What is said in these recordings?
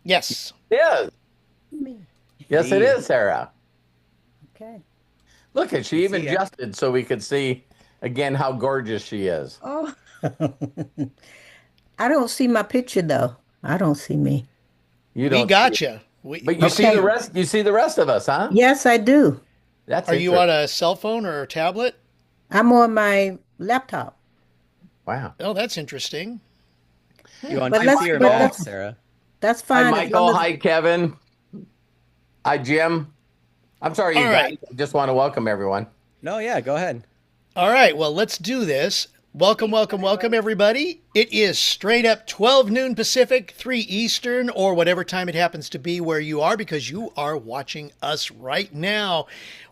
Yes. It is. Me. Yes, it Indeed. is, Sarah. Okay. Look at We she even see it. adjusted so we could see again how gorgeous she is. Oh, I don't see my picture though. I don't see me. You We don't see it. gotcha. We You see see the Okay. you. rest. You see the rest of us, huh? Yes, I do. That's Are you interesting. on a cell phone or a tablet? I'm on my laptop. Wow. Oh, that's interesting. You on But Hi, let's PC or but Michael. Mac, that's Sarah? that's Hi, fine as long Michael. as Hi, Kevin. Hi, Jim. I'm sorry, All you guys. right. I just want to welcome everyone. No, yeah, go ahead. All right. Well, let's do this. Welcome, welcome, welcome, everybody. It is straight up 12 noon Pacific, 3 Eastern, or whatever time it happens to be where you are, because you are watching us right now.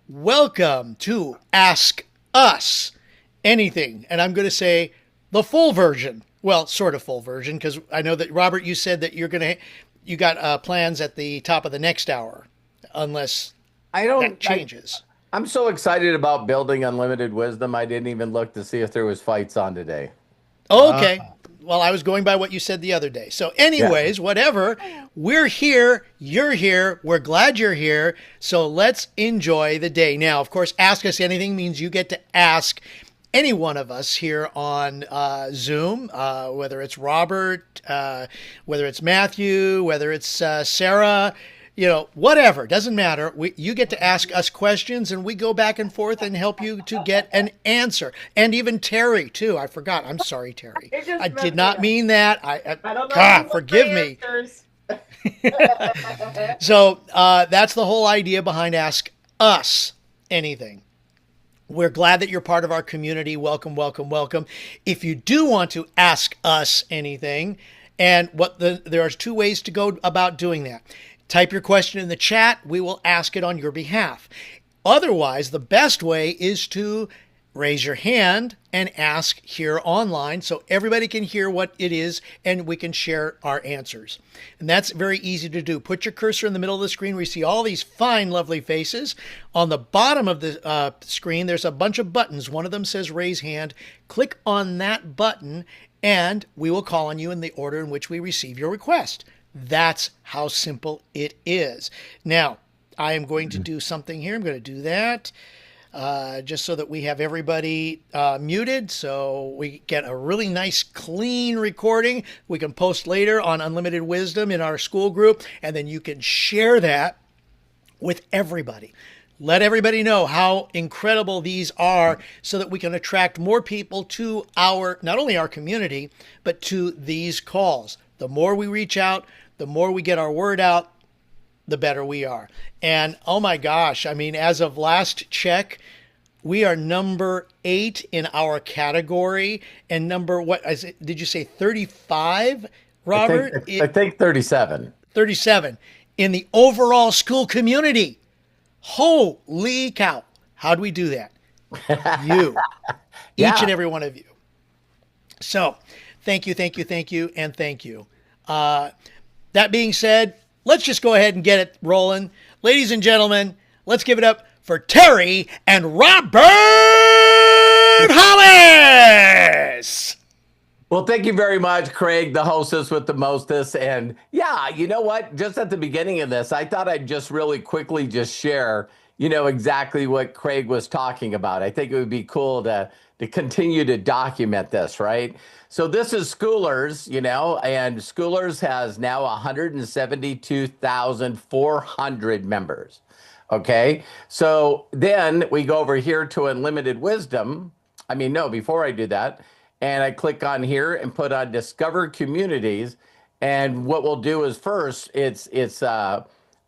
Welcome to Ask Us Anything. And I'm going to say the full version. Well, sort of full version, because I know that, Robert, you said that you got plans at the top of the next hour, unless I that don't. changes. I'm so excited about building unlimited wisdom. I didn't even look to see if there was fights on today. Uh, Okay. Well, I was going by what you said the other day. So, Yeah. anyways, whatever. We're here. You're here. We're glad you're here. So, let's enjoy the day. Now, of course, Ask Us Anything means you get to ask any one of us here on Zoom, whether it's Robert, whether it's Matthew, whether it's Sarah, whatever, doesn't matter. You get to ask us questions and we go back and forth and help you to get an answer. And even Terry, too. I forgot. I'm sorry, Terry. It just I did messed me not up. mean that. I don't know if God, you want forgive my me. answers. So that's the whole idea behind Ask Us Anything. We're glad that you're part of our community. Welcome, welcome, welcome. If you do want to ask us anything, and there are two ways to go about doing that. Type your question in the chat. We will ask it on your behalf. Otherwise, the best way is to raise your hand and ask here online so everybody can hear what it is and we can share our answers. And that's very easy to do. Put your cursor in the middle of the screen where you see all these fine, lovely faces. On the bottom of the screen, there's a bunch of buttons. One of them says raise hand. Click on that button and we will call on you in the order in which we receive your request. That's how simple it is. Now, I am going to do something here. I'm going to do that. Just so that we have everybody muted, so we get a really nice, clean recording. We can post later on Unlimited Wisdom in our school group, and then you can share that with everybody. Let everybody know how incredible these are so that we can attract more people to not only our community, but to these calls. The more we reach out, the more we get our word out, the better we are. And oh my gosh, I mean, as of last check, we are number 8 in our category and did you say 35, Robert? I think 37. 37 in the overall school community. Holy cow. How do we do that? You, each Yeah. and every one of you. So thank you, thank you, thank you, and thank you. That being said, let's just go ahead and get it rolling. Ladies and gentlemen, let's give it up for Terry and Robert Hollis. Well, thank you very much, Craig, the hostess with the mostest. And yeah, you know what? Just at the beginning of this, I thought I'd just really quickly just share, exactly what Craig was talking about. I think it would be cool to continue to document this, right? So this is Schoolers, and Schoolers has now 172,400 members. Okay. So then we go over here to Unlimited Wisdom. I mean, no, before I do that, and I click on here and put on Discover Communities. And what we'll do is first, it's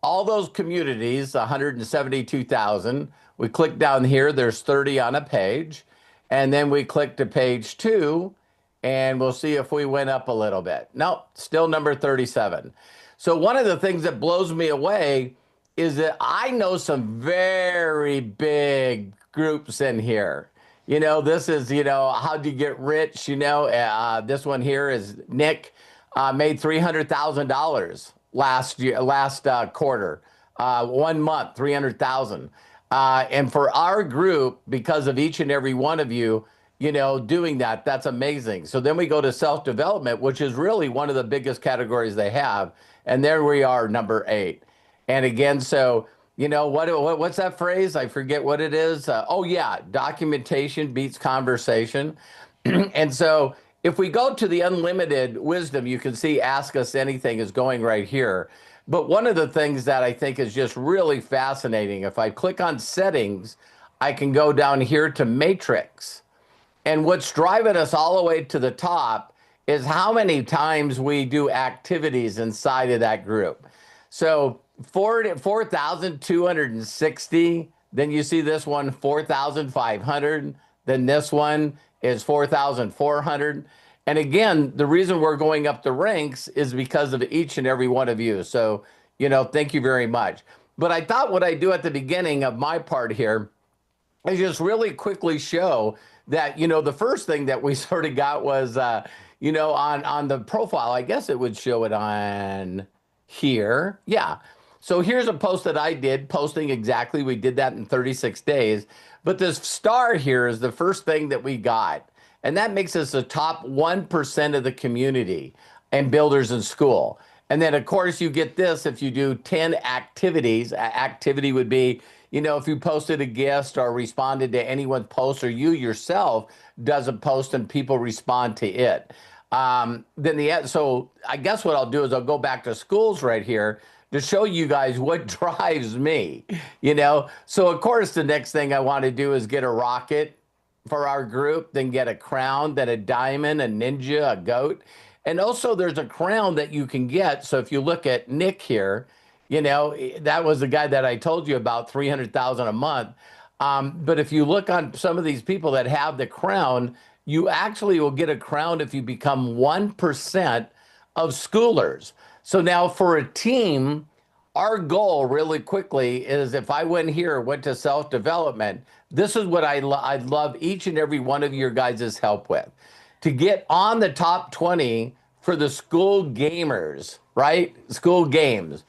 all those communities, 172,000. We click down here, there's 30 on a page. And then we click to page 2, and we'll see if we went up a little bit. No, still number 37. So one of the things that blows me away is that I know some very big groups in here. This is, how'd you get rich? This one here is Nick made $300,000 last quarter, 1 month, 300,000. And for our group, because of each and every one of you, doing that, that's amazing. So then we go to self-development, which is really one of the biggest categories they have. And there we are, number 8. And again, so, what's that phrase? I forget what it is. Oh, yeah, documentation beats conversation. And so if we go to the unlimited wisdom, you can see Ask Us Anything is going right here. But one of the things that I think is just really fascinating, if I click on settings, I can go down here to matrix. And what's driving us all the way to the top is how many times we do activities inside of that group. So 4,260, then you see this one, 4,500, then this one is 4,400. And again, the reason we're going up the ranks is because of each and every one of you. So, thank you very much. But I thought what I do at the beginning of my part here is just really quickly show that, the first thing that we sort of got was, on the profile, I guess it would show it on here. Yeah. So here's a post that I did, posting exactly. We did that in 36 days. But this star here is the first thing that we got. And that makes us the top 1% of the community and builders in school. And then, of course, you get this if you do 10 activities. Activity would be, if you posted a guest or responded to anyone's post, or you yourself does a post and people respond to it. So I guess what I'll do is I'll go back to schools right here to show you guys what drives me, So, of course, the next thing I want to do is get a rocket for our group, then get a crown, then a diamond, a ninja, a goat. And also there's a crown that you can get. So if you look at Nick here, that was the guy that I told you about, 300,000 a month. But if you look on some of these people that have the crown, you actually will get a crown if you become 1% of schoolers. So now for a team, our goal really quickly is, if I went to self-development, this is what I'd love each and every one of your guys' help with. To get on the top 20 for the school gamers, right? School games,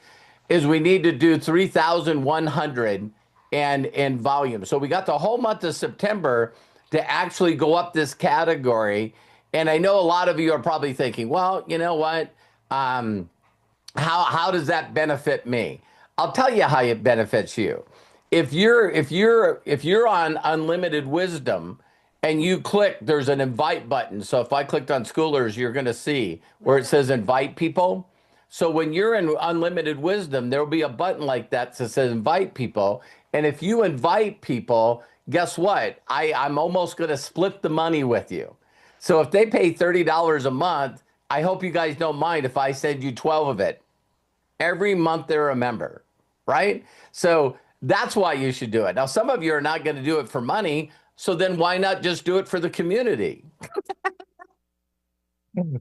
is we need to do 3,100 and in volume. So we got the whole month of September to actually go up this category. And I know a lot of you are probably thinking, well, you know what? How does that benefit me? I'll tell you how it benefits you. If you're on unlimited wisdom and you click, there's an invite button. So if I clicked on schoolers, you're going to see where it says invite people. So when you're in unlimited wisdom, there'll be a button like that that says invite people. And if you invite people, guess what? I'm almost going to split the money with you. So if they pay $30 a month, I hope you guys don't mind if I send you 12 of it. Every month they're a member, right? So that's why you should do it. Now, some of you are not going to do it for money. So then why not just do it for the community?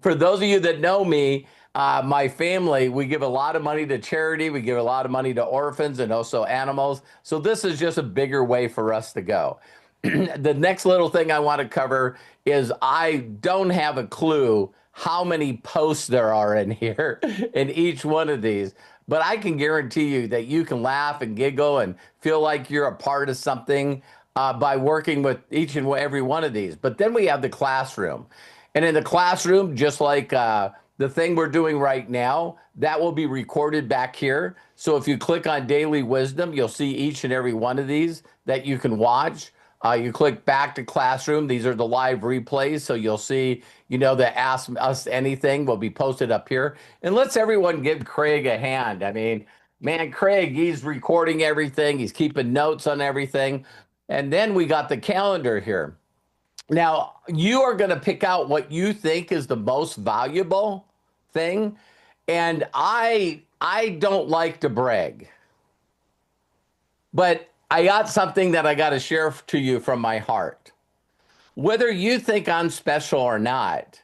For those of you that know me, my family, we give a lot of money to charity. We give a lot of money to orphans and also animals. So this is just a bigger way for us to go. The next little thing I want to cover is I don't have a clue how many posts there are in here in each one of these, but I can guarantee you that you can laugh and giggle and feel like you're a part of something by working with each and every one of these. But then we have the classroom. And in the classroom, just like the thing we're doing right now, that will be recorded back here. So if you click on Daily Wisdom, you'll see each and every one of these that you can watch. You click back to classroom. These are the live replays. So you'll see, the Ask Us Anything will be posted up here. And let's everyone give Craig a hand. I mean, man, Craig, he's recording everything. He's keeping notes on everything. And then we got the calendar here. Now, you are going to pick out what you think is the most valuable thing. And I don't like to brag, but I got something that I got to share to you from my heart. Whether you think I'm special or not,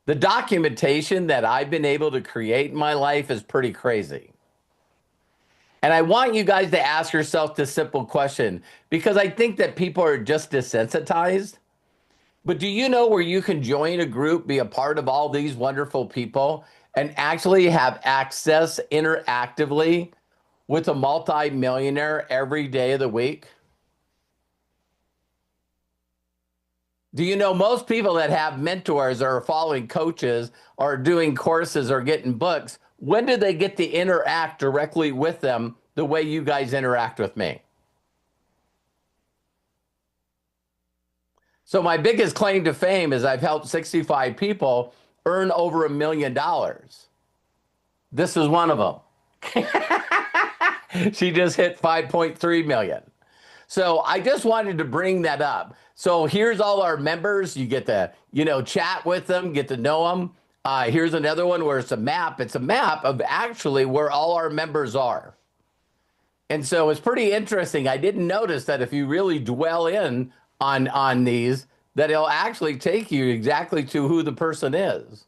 the documentation that I've been able to create in my life is pretty crazy. And I want you guys to ask yourself this simple question, because I think that people are just desensitized. But do you know where you can join a group, be a part of all these wonderful people, and actually have access interactively with a multi-millionaire every day of the week? Do you know most people that have mentors or are following coaches or doing courses or getting books when do they get to interact directly with them the way you guys interact with me? So my biggest claim to fame is I've helped 65 people earn over $1 million. This is one of them. She just hit 5.3 million. So I just wanted to bring that up. So here's all our members. You get to, chat with them, get to know them. Here's another one where it's a map. It's a map of actually where all our members are. And so it's pretty interesting. I didn't notice that if you really dwell in on these, that it'll actually take you exactly to who the person is.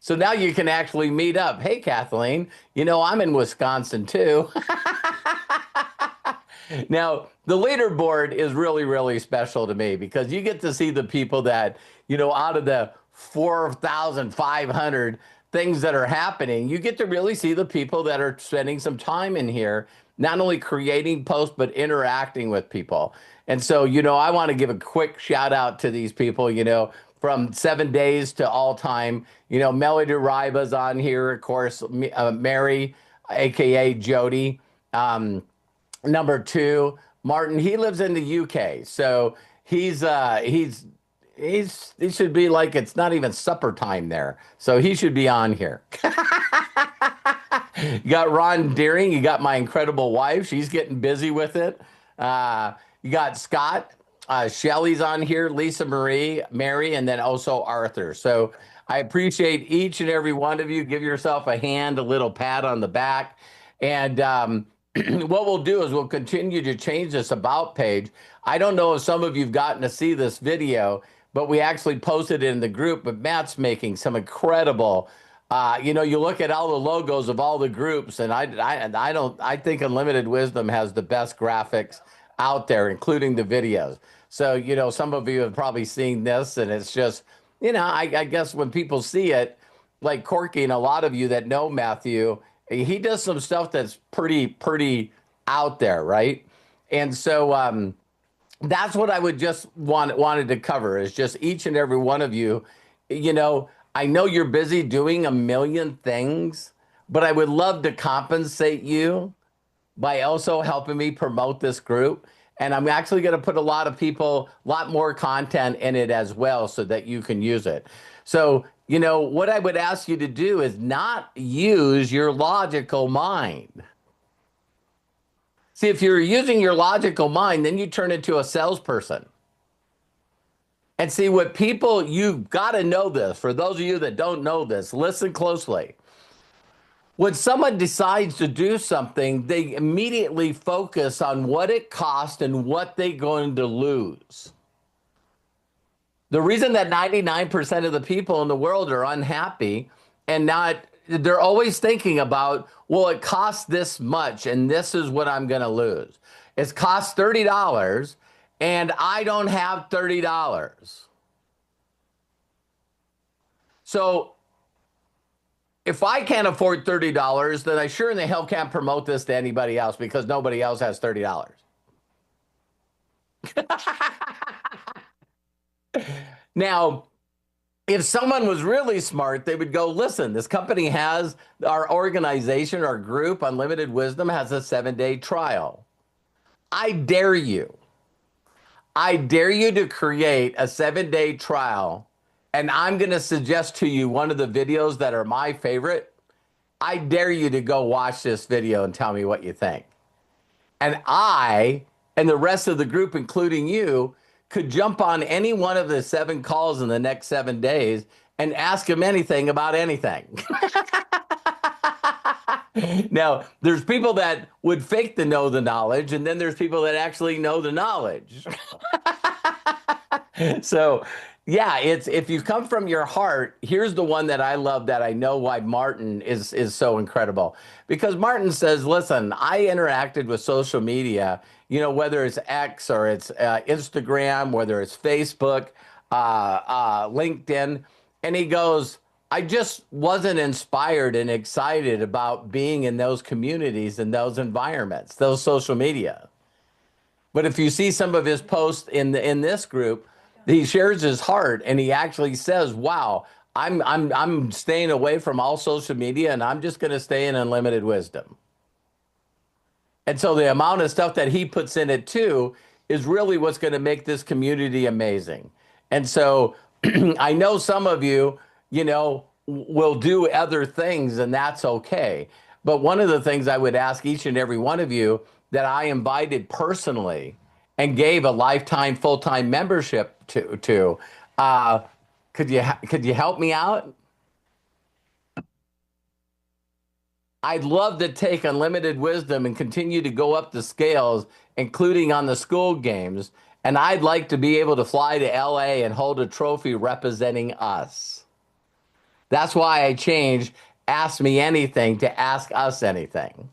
So now you can actually meet up. Hey, Kathleen, I'm in Wisconsin too. Now, the leaderboard is really, really special to me because you get to see the people that, out of the 4,500 things that are happening, you get to really see the people that are spending some time in here, not only creating posts, but interacting with people. And so, I want to give a quick shout out to these people, from 7 days to all time. Melody Riba's on here, of course, Mary, AKA Jody. Number 2, Martin, he lives in the UK. So he should be like, it's not even supper time there. So he should be on here. You got Ron Deering. You got my incredible wife. She's getting busy with it. You got Scott. Shelly's on here, Lisa Marie, Mary, and then also Arthur. So I appreciate each and every one of you. Give yourself a hand, a little pat on the back. And what we'll do is we'll continue to change this about page. I don't know if some of you've gotten to see this video, but we actually posted it in the group. But Matt's making some incredible, you look at all the logos of all the groups, and I think Unlimited Wisdom has the best graphics out there, including the videos. So, some of you have probably seen this, and it's just, I guess when people see it, like Corky and a lot of you that know Matthew, he does some stuff that's pretty out there, right? And so that's what I would just wanted to cover is just each and every one of you. I know you're busy doing a million things, but I would love to compensate you by also helping me promote this group. And I'm actually going to put a lot more content in it as well so that you can use it. So, what I would ask you to do is not use your logical mind. See, if you're using your logical mind, then you turn into a salesperson. And see, you've got to know this. For those of you that don't know this, listen closely. When someone decides to do something, they immediately focus on what it costs and what they're going to lose. The reason that 99% of the people in the world are unhappy they're always thinking about, well, it costs this much and this is what I'm going to lose. It costs $30 and I don't have $30. So if I can't afford $30, then I sure in the hell can't promote this to anybody else because nobody else has $30. Now, if someone was really smart, they would go, listen, this company has, our organization, our group, Unlimited Wisdom, has a 7-day trial. I dare you to create a 7-day trial. And I'm going to suggest to you one of the videos that are my favorite. I dare you to go watch this video and tell me what you think. And I and the rest of the group, including you, could jump on any one of the 7 calls in the next 7 days and ask them anything about anything. Now, there's people that would fake to know the knowledge, and then there's people that actually know the knowledge. So, yeah, it's if you come from your heart, here's the one that I love that I know why Martin is so incredible. Because Martin says, listen, I interacted with social media, whether it's X or it's Instagram, whether it's Facebook, LinkedIn. And he goes, I just wasn't inspired and excited about being in those communities and those environments, those social media. But if you see some of his posts in this group, he shares his heart and he actually says, wow, I'm staying away from all social media, and I'm just going to stay in unlimited wisdom. And so the amount of stuff that he puts in it too is really what's going to make this community amazing. And so I know some of you, will do other things, and that's okay. But one of the things I would ask each and every one of you that I invited personally and gave a lifetime full-time membership to could you help me out? I'd love to take unlimited wisdom and continue to go up the scales, including on the school games. And I'd like to be able to fly to LA and hold a trophy representing us. That's why I changed Ask Me Anything to Ask Us Anything.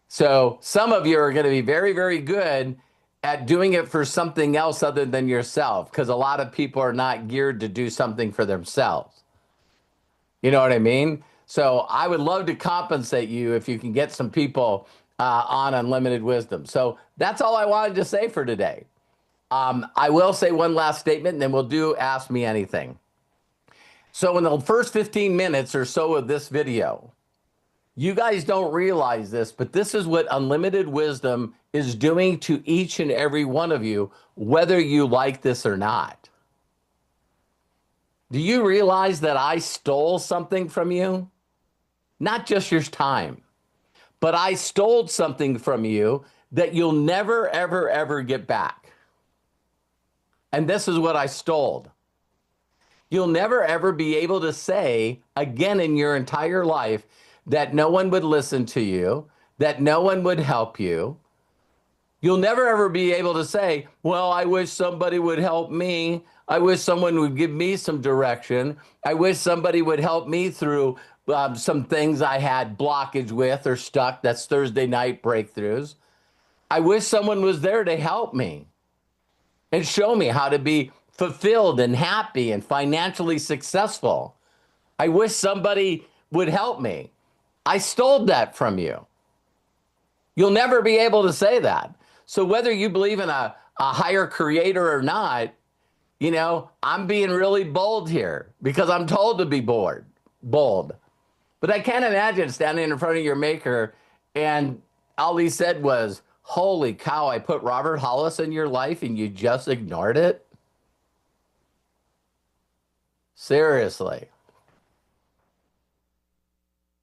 So some of you are going to be very, very good at doing it for something else other than yourself, because a lot of people are not geared to do something for themselves. You know what I mean? So I would love to compensate you if you can get some people on Unlimited Wisdom. So that's all I wanted to say for today. I will say one last statement, and then we'll do Ask Me Anything. So in the first 15 minutes or so of this video, you guys don't realize this, but this is what Unlimited Wisdom is doing to each and every one of you, whether you like this or not. Do you realize that I stole something from you? Not just your time, but I stole something from you that you'll never, ever, ever get back. And this is what I stole. You'll never, ever be able to say again in your entire life that no one would listen to you, that no one would help you. You'll never, ever be able to say, well, I wish somebody would help me. I wish someone would give me some direction. I wish somebody would help me through some things I had blockage with or stuck. That's Thursday night breakthroughs. I wish someone was there to help me and show me how to be fulfilled and happy and financially successful. I wish somebody would help me. I stole that from you. You'll never be able to say that. So whether you believe in a higher creator or not, I'm being really bold here because I'm told to be bold. But I can't imagine standing in front of your maker and all he said was, holy cow, I put Robert Hollis in your life and you just ignored it? Seriously.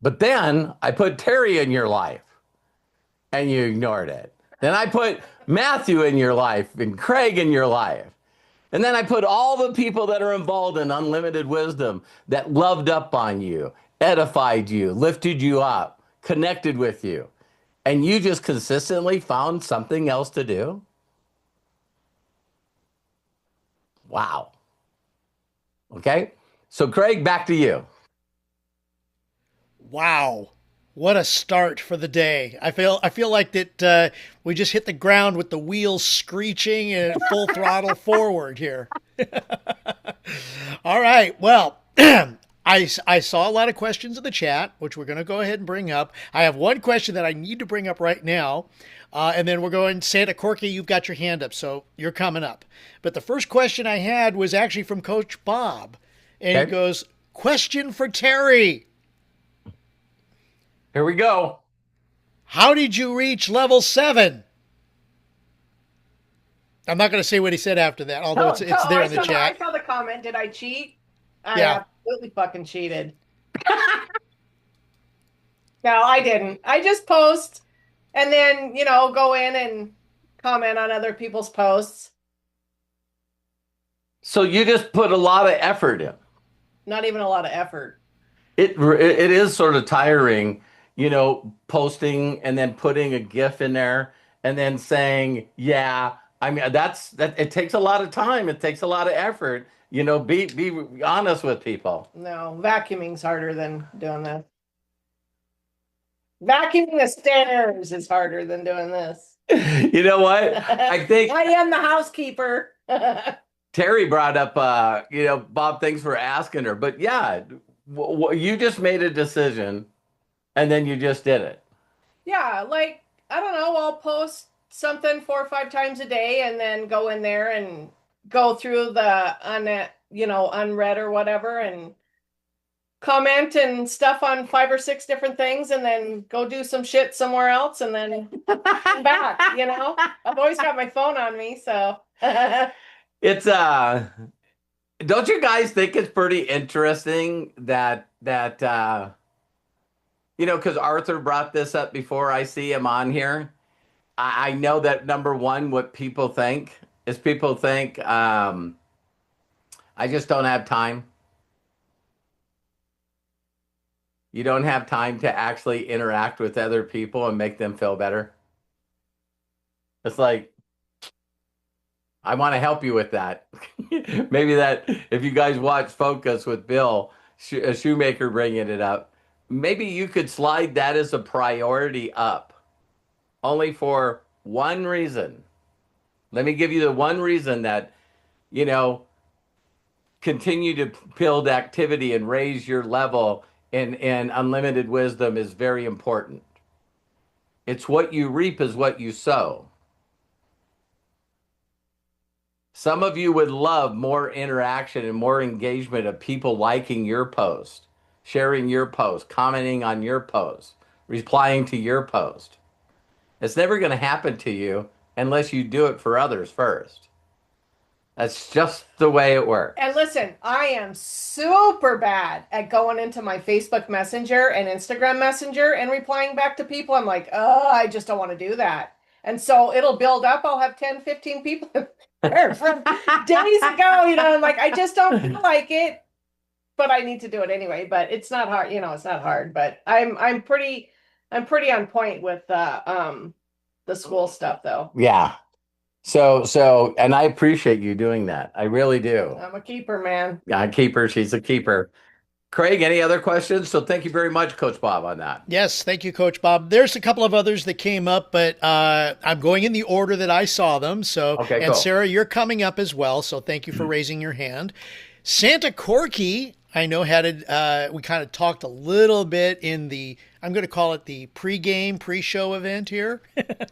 But then I put Terry in your life and you ignored it. Then I put Matthew in your life and Craig in your life. And then I put all the people that are involved in Unlimited Wisdom that loved up on you, edified you, lifted you up, connected with you. And you just consistently found something else to do? Wow. Okay. So Craig, back to you. Wow. What a start for the day. I feel like that we just hit the ground with the wheels screeching and full throttle forward here. All right. Well, I saw a lot of questions in the chat, which we're going to go ahead and bring up. I have one question that I need to bring up right now. And then we're going, Santa Corky, you've got your hand up, so you're coming up. But the first question I had was actually from Coach Bob. And He goes, question for Terry. Here we go. How did you reach level 7? I'm not going to say what he said after that, although it's there in the chat. I saw the comment. Did I cheat? I Yeah. absolutely fucking cheated. No, I didn't. I just post and then, go in and comment on other people's posts. So you just put a lot of effort in. Not even a lot of effort. It is sort of tiring, posting and then putting a GIF in there and then saying, yeah, I mean, that it takes a lot of time. It takes a lot of effort, be honest with people. No, vacuuming's harder than doing this. Vacuuming the stairs is harder than doing this. You know what? I think I am the housekeeper. Terry brought up, Bob, thanks for asking her. But yeah, you just made a decision and then you just did it. Yeah, I don't know, I'll post something 4 or 5 times a day and then go in there and go through the unread or whatever, and comment and stuff on 5 or 6 different things, and then go do some shit somewhere else, and then come back. I've always got my phone on me, so. It's don't you guys think it's pretty interesting that because Arthur brought this up before I see him on here. I know that number one, what people think is I just don't have time. You don't have time to actually interact with other people and make them feel better. It's like, I want to help you with that. Maybe that if you guys watch Focus with Bill Shoemaker bringing it up, maybe you could slide that as a priority up, only for one reason. Let me give you the one reason that, continue to build activity and raise your level in unlimited wisdom is very important. It's what you reap is what you sow. Some of you would love more interaction and more engagement of people liking your post, sharing your post, commenting on your post, replying to your post. It's never going to happen to you unless you do it for others first. That's just the way it works. And listen, I am super bad at going into my Facebook Messenger and Instagram Messenger and replying back to people. I'm like, oh, I just don't want to do that. And so it'll build up. I'll have 10, 15 people there from days ago. I'm like, I just don't feel like it, but I need to do it anyway. But it's not hard. It's not hard. But I'm pretty on point with the school stuff, though. Yeah. So, and I appreciate you doing that. I really do. I'm a keeper, man. Yeah, a keeper. She's a keeper. Craig, any other questions? So thank you very much, Coach Bob, on that. Yes, thank you, Coach Bob. There's a couple of others that came up, but I'm going in the order that I saw them. So, okay, and cool. Sarah, you're coming up as well. So thank you for raising your hand. Santa Corky, I know we kind of talked a little bit in I'm going to call it the pre-show event here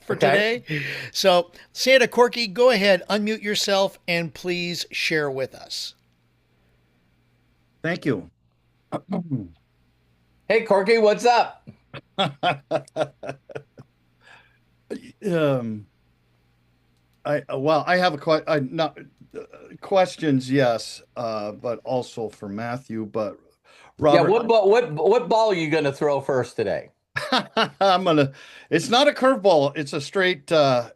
for today. So Santa Corky, go ahead, unmute yourself, and please share with us. Thank you. Hey, Corky, what's up? I have questions, yes, but also for Matthew. But Robert, what ball are you going to throw first today? It's not a curveball. It's a straight. I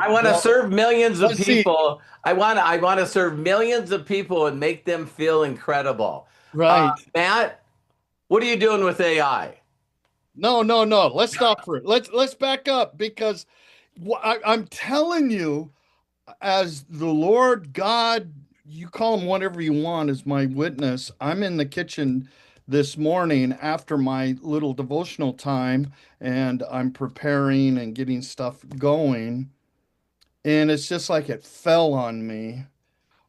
want to serve millions of people. I want to serve millions of people and make them feel incredible. Right, Matt. What are you doing with AI? No. Let's stop for it. Let's back up, because I'm telling you, as the Lord God, you call him whatever you want, is my witness. I'm in the kitchen this morning after my little devotional time, and I'm preparing and getting stuff going. And it's just like it fell on me.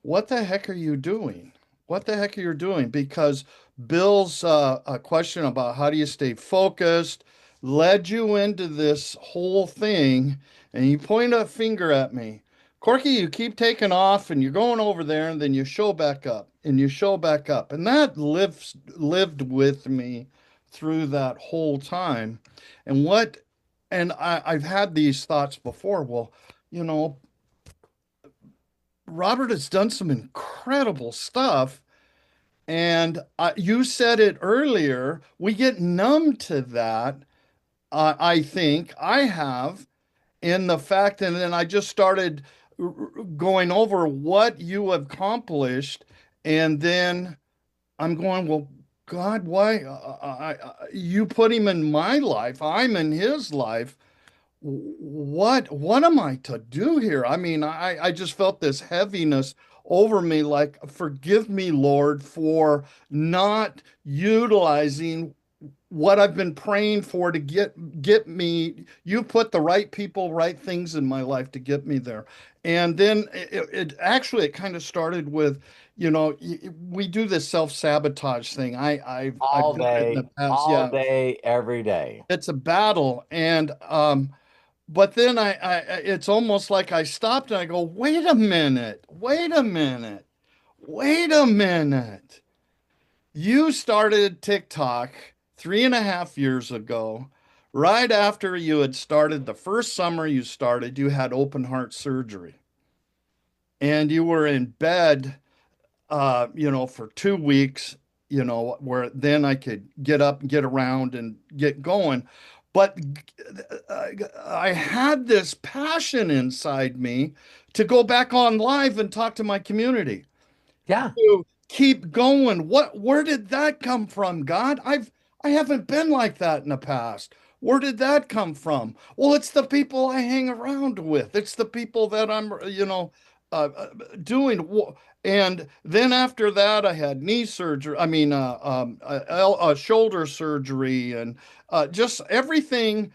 What the heck are you doing? What the heck are you doing? Because Bill's a question about how do you stay focused led you into this whole thing, and you point a finger at me. Corky, you keep taking off and you're going over there, and then you show back up and you show back up. And that lived with me through that whole time. And I've had these thoughts before. Well, Robert has done some incredible stuff. And you said it earlier, we get numb to that. I think I have, in the fact, and then I just started going over what you have accomplished, and then I'm going, well, God, why you put him in my life? I'm in his life. What am I to do here? I mean, I just felt this heaviness over me, like, forgive me, Lord, for not utilizing what I've been praying for to get me. You put the right people, right things in my life to get me there. And then it actually kind of started with, we do this self-sabotage thing. I've all done it in day, the past. all day, every day. It's a battle. And but then it's almost like I stopped and I go, wait a minute, wait a minute, wait a minute. You started TikTok 3.5 years ago. Right after you had started, the first summer you started, you had open heart surgery. And you were in bed, for 2 weeks, where then I could get up and get around and get going. But I had this passion inside me to go back on live and talk to my community, Yeah. to keep going. Where did that come from, God? I haven't been like that in the past. Where did that come from? Well, it's the people I hang around with. It's the people that I'm, doing. And then after that, I had knee surgery. I mean, shoulder surgery, and just everything.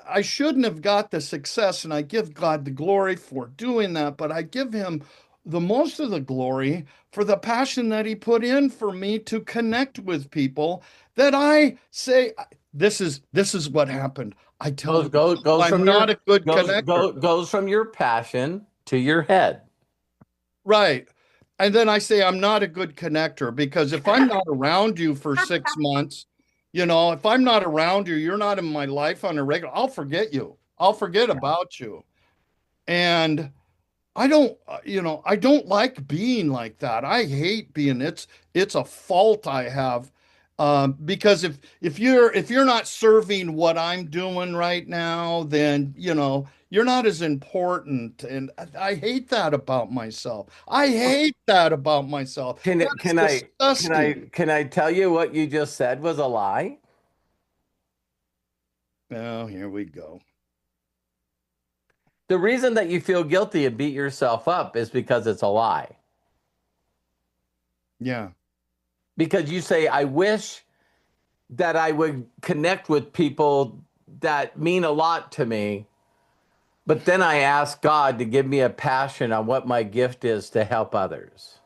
I shouldn't have got the success, and I give God the glory for doing that, but I give him the most of the glory for the passion that he put in for me to connect with people that I say, this is what happened. I tell Goes I'm from not a good connector. goes from your passion to your head. Right. And then I say I'm not a good connector because if I'm not around you for 6 months, if I'm not around you, you're not in my life on a regular, I'll forget you. I'll forget about you. And I don't like being like that. I hate being it's a fault I have. Because if you're not serving what I'm doing right now, then you're not as important. And I hate that about myself. I hate that about myself. Can That is can I can I disgusting. can I tell you what you just said was a lie? Oh, here we go. The reason that you feel guilty and beat yourself up is because it's a lie. Yeah. Because you say, I wish that I would connect with people that mean a lot to me, but then I ask God to give me a passion on what my gift is to help others.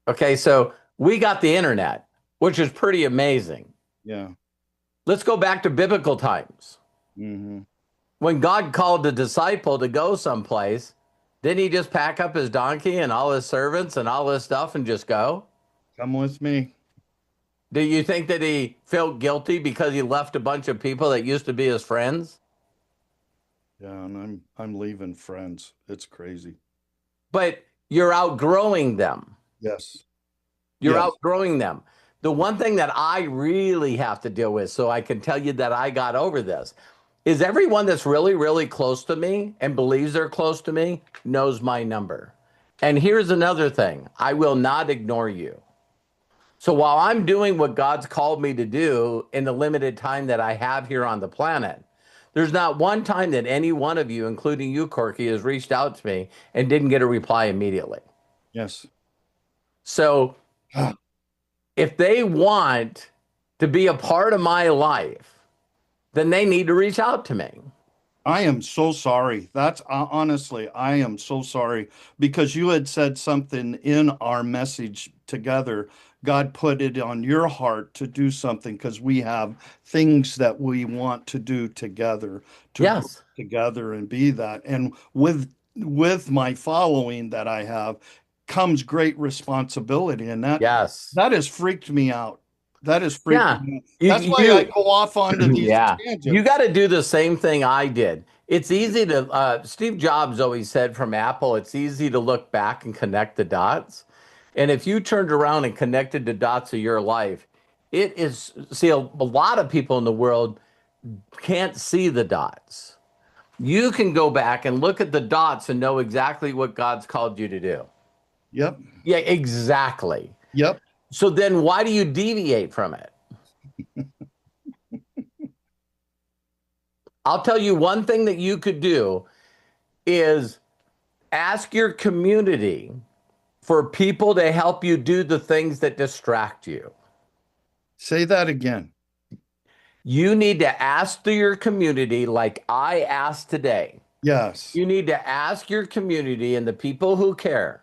Okay, so we got the internet, which is pretty amazing. Yeah. Let's go back to biblical times. Hmm. When God called the disciple to go someplace, didn't he just pack up his donkey and all his servants and all his stuff and just go? Come with me. Do you think that he felt guilty because he left a bunch of people that used to be his friends? Yeah, and I'm leaving friends. It's crazy. But you're outgrowing them. Yes. You're Yes. outgrowing them. The one thing that I really have to deal with, so I can tell you that I got over this, is everyone that's really, really close to me and believes they're close to me knows my number. And here's another thing. I will not ignore you. So while I'm doing what God's called me to do in the limited time that I have here on the planet, there's not one time that any one of you, including you, Corky, has reached out to me and didn't get a reply immediately. Yes. So if they want to be a part of my life, then they need to reach out to me. I am so sorry. That's honestly, I am so sorry because you had said something in our message together. God put it on your heart to do something because we have things that we want to do together, to work Yes. together and be that. And with my following that I have comes great responsibility, and that Yes. that has freaked me out. That has freaked Yeah. me out. You, That's why I you, go off onto these yeah. You tangents. got to do the same thing I did. It's easy to, Steve Jobs always said from Apple, it's easy to look back and connect the dots. And if you turned around and connected the dots of your life, it is, see, a lot of people in the world can't see the dots. You can go back and look at the dots and know exactly what God's called you to do. Yep. Yeah, exactly. Yep. So then why do you deviate from it? I'll tell you one thing that you could do is ask your community for people to help you do the things that distract you. Say that again. You need to ask your community, like I asked today. Yes. You need to ask your community and the people who care.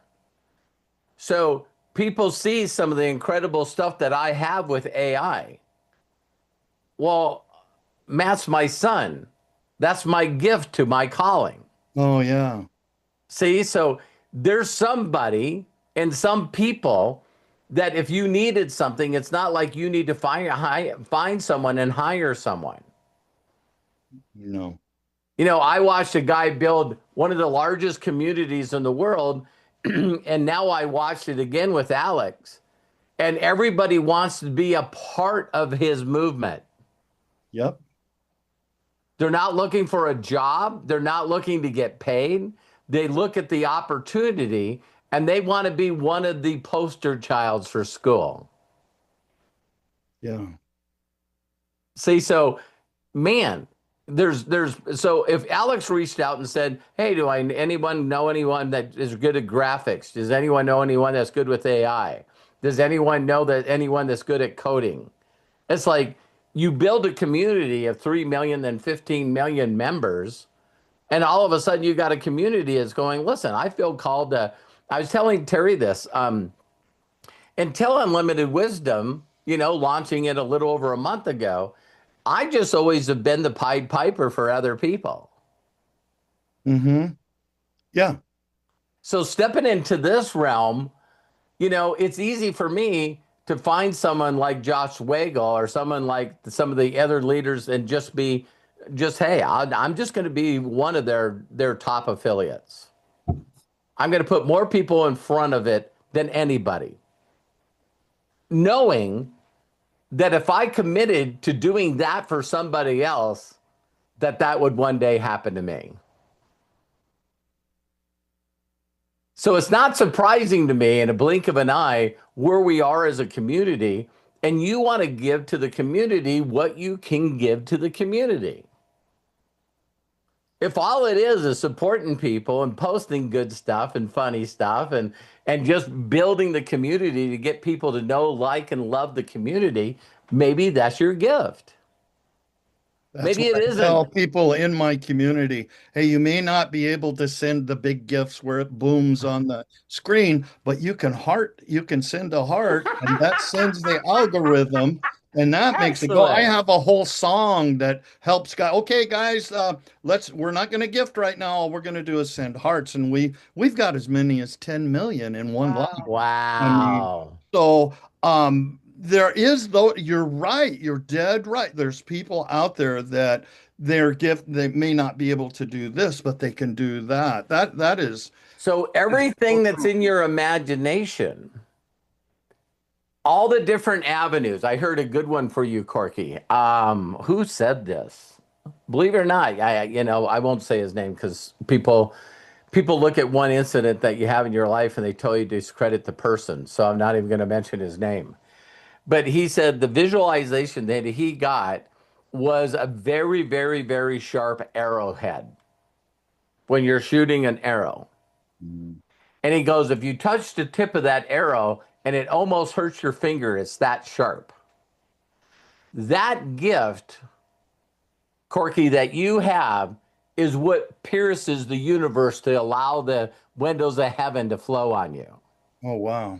So people see some of the incredible stuff that I have with AI. Well, Matt's my son. That's my gift to my calling. Oh, yeah. See, so there's somebody and some people that if you needed something, it's not like you need to find someone and hire someone. No. You know, I watched a guy build one of the largest communities in the world, and now I watched it again with Alex, and everybody wants to be a part of his movement. Yep. They're not looking for a job. They're not looking to get paid. They look at the opportunity and they want to be one of the poster childs for school. Yeah. See, so man, so if Alex reached out and said, "Hey, anyone know anyone that is good at graphics? Does anyone know anyone that's good with AI? Does anyone know that anyone that's good at coding?" It's like you build a community of 3 million and 15 million members, and all of a sudden you got a community that's going, listen, I feel called to, I was telling Terry this, until Unlimited Wisdom, launching it a little over a month ago, I just always have been the Pied Piper for other people. Mm-hmm. Yeah. So stepping into this realm, it's easy for me to find someone like Josh Wagle or someone like some of the other leaders and hey, I'm just going to be one of their top affiliates. I'm going to put more people in front of it than anybody, knowing that if I committed to doing that for somebody else, that would one day happen to me. So it's not surprising to me in a blink of an eye where we are as a community, and you want to give to the community what you can give to the community. If all it is supporting people and posting good stuff and funny stuff and just building the community to get people to know, like, and love the community, maybe that's your gift. That's Maybe what it I isn't. tell people in my community. Hey, you may not be able to send the big gifts where it booms on the screen, but you can send a heart, and that sends the algorithm, and that makes it go. I Excellent. have a whole song that helps guys. Okay, guys, we're not going to gift right now. All we're going to do is send hearts, and we've got as many as 10 million in one live. Wow. I mean, Wow. so there is, though, you're right, you're dead right. There's people out there that they may not be able to do this, but they can do that. That is So everything that's in your imagination, all the different avenues. I heard a good one for you, Corky. Who said this? Believe it or not, I won't say his name because people look at one incident that you have in your life and they tell you to discredit the person. So I'm not even going to mention his name. But he said the visualization that he got was a very, very, very sharp arrowhead when you're shooting an arrow. And he goes, if you touch the tip of that arrow and it almost hurts your finger, it's that sharp. That gift, Corky, that you have is what pierces the universe to allow the windows of heaven to flow on you. Oh, wow.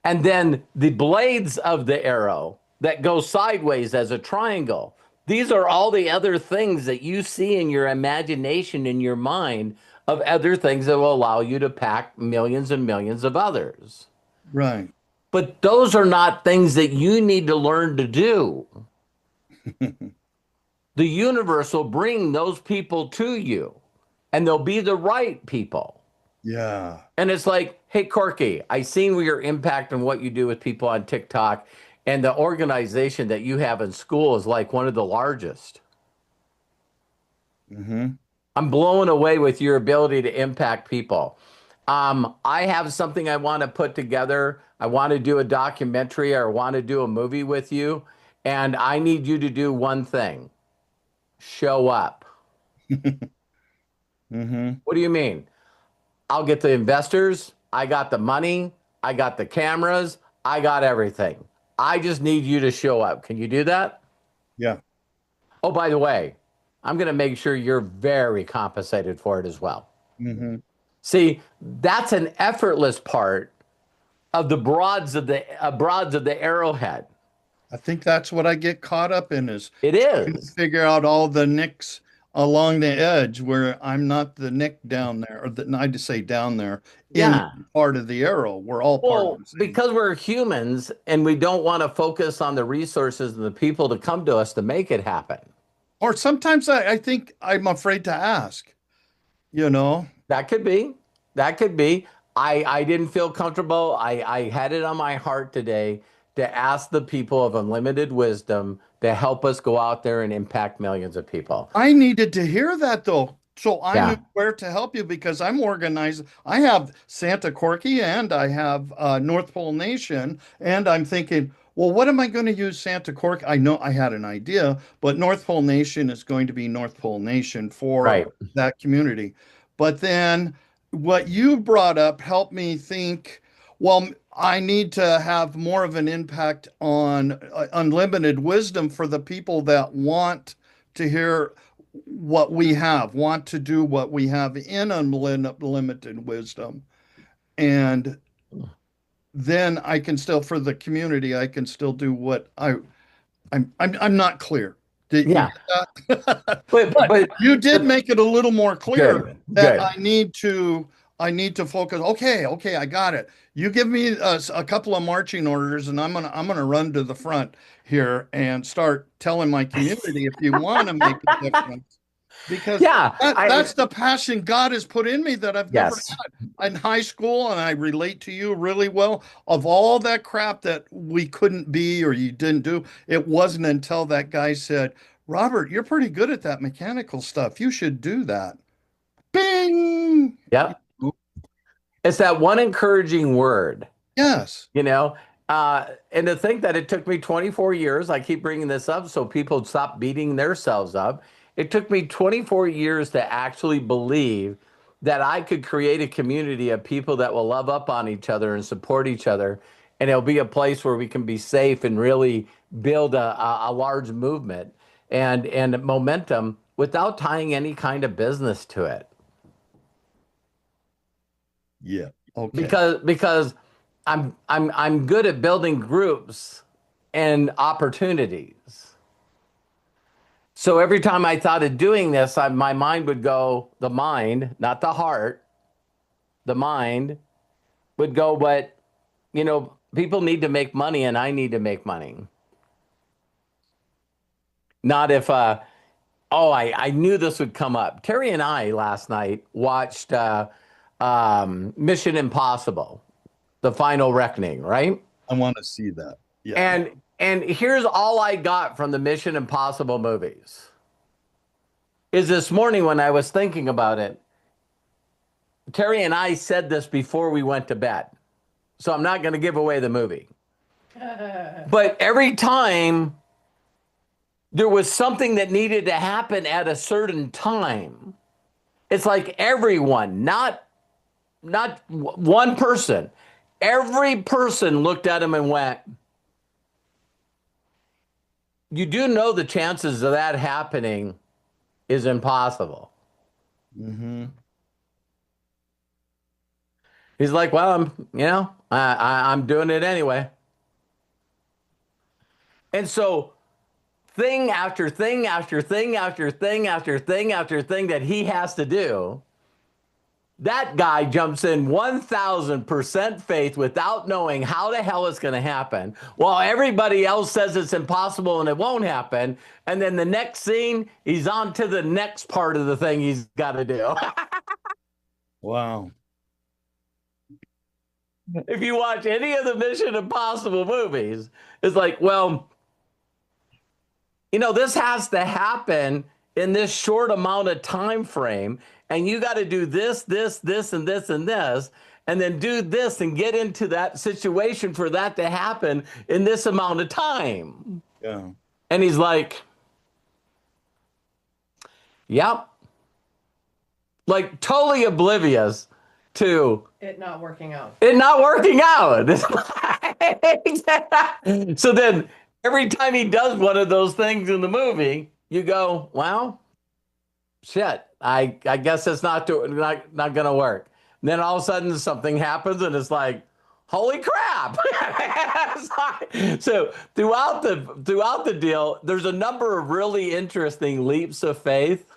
And then the blades of the arrow that go sideways as a triangle. These are all the other things that you see in your imagination, in your mind, of other things that will allow you to pack millions and millions of others. Right. But those are not things that you need to learn to do. The universe will bring those people to you, and they'll be the right people. Yeah. And it's like, hey, Corky, I seen your impact on what you do with people on TikTok, and the organization that you have in school is like one of the largest. Mm-hmm. I'm blown away with your ability to impact people. I have something I want to put together. I want to do a documentary or want to do a movie with you. And I need you to do one thing. Show up. Mm-hmm. What do you mean? I'll get the investors. I got the money. I got the cameras. I got everything. I just need you to show up. Can you do that? Yeah. Oh, by the way, I'm going to make sure you're very compensated for it as well. Mm-hmm. See, that's an effortless part of the broads of the arrowhead. I think that's what I get caught up in is It trying to is. figure out all the nicks along the edge where I'm not the nick down there, or I just say down there in Yeah. part of the arrow. We're all part of Well, the same. because we're humans and we don't want to focus on the resources and the people to come to us to make it happen. Or sometimes I think I'm afraid to ask, you know? That could be. That could be. I didn't feel comfortable. I had it on my heart today to ask the people of unlimited wisdom to help us go out there and impact millions of people. I needed to hear that though. So I knew Yeah. where to help you because I'm organized. I have Santa Corky and I have North Pole Nation. And I'm thinking, well, what am I going to use Santa Corky? I know I had an idea, but North Pole Nation is going to be North Pole Nation for Right. that community. But then what you brought up helped me think, well, I need to have more of an impact on unlimited wisdom for the people that want to hear what we have, want to do what we have in unlimited wisdom. And then I can still, for the community, I can still do what I'm not clear. Did you Yeah. get that? But But but you did but make it a little more clear good. that Good. I need to focus. Okay, I got it. You give me a couple of marching orders, and I'm gonna run to the front here and start telling my community if you want to make a difference, because Yeah. that's the passion God has put in me that I've never Yes. had in high school, and I relate to you really well. Of all that crap that we couldn't be or you didn't do, it wasn't until that guy said, Robert, you're pretty good at that mechanical stuff. You should do that. Bing! Yep. It's that one encouraging word. Yes. You know, and to think that it took me 24 years, I keep bringing this up so people stop beating themselves up. It took me 24 years to actually believe that I could create a community of people that will love up on each other and support each other. And it'll be a place where we can be safe and really build a large movement and momentum without tying any kind of business to it. Yeah. Okay. Because I'm good at building groups and opportunities. So every time I thought of doing this, my mind would go, the mind, not the heart, the mind would go, but people need to make money and I need to make money. Not if I knew this would come up. Terry and I last night watched Mission Impossible, The Final Reckoning, right? I want to see that. Yeah. And here's all I got from the Mission Impossible movies. Is this morning when I was thinking about it, Terry and I said this before we went to bed. So I'm not going to give away the movie. But every time there was something that needed to happen at a certain time, it's like everyone, not one person, every person looked at him and went, you do know the chances of that happening is impossible. Mm-hmm. He's like, well, I'm doing it anyway. And so thing after thing after thing after thing after thing after thing that he has to do, that guy jumps in 1,000% faith without knowing how the hell it's going to happen, while everybody else says it's impossible and it won't happen. And then the next scene, he's on to the next part of the thing he's got to do. Wow. If you watch any of the Mission Impossible movies, it's like, well, this has to happen in this short amount of time frame, and you got to do this, this, this, and this, and this, and then do this and get into that situation for that to happen in this amount of time. Yeah. And he's like, yep. Like totally oblivious to It not working out. it not working out. So then every time he does one of those things in the movie, you go, well, shit, I guess it's not going to work. And then all of a sudden something happens and it's like, holy crap. So throughout the deal, there's a number of really interesting leaps of faith.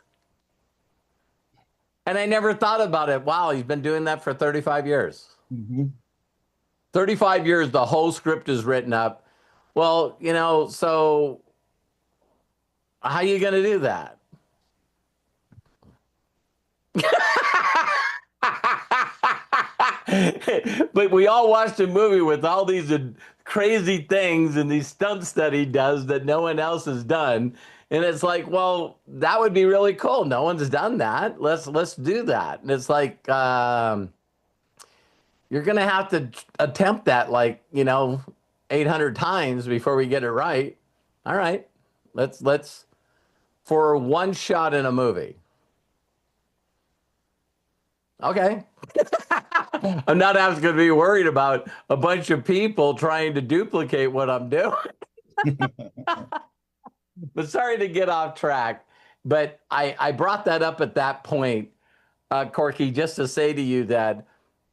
And I never thought about it. Wow, he's been doing that for 35 years. Mhm. 35 years, the whole script is written up. Well, so how are you going to do that? But we all watched a movie with all these crazy things and these stunts that he does that no one else has done. And it's like, well, that would be really cool. No one's done that. Let's do that. And it's like, you're going to have to attempt that 800 times before we get it right. All right. Let's for one shot in a movie. Okay. I'm not going to be worried about a bunch of people trying to duplicate what I'm doing. But sorry to get off track. But I brought that up at that point, Corky, just to say to you that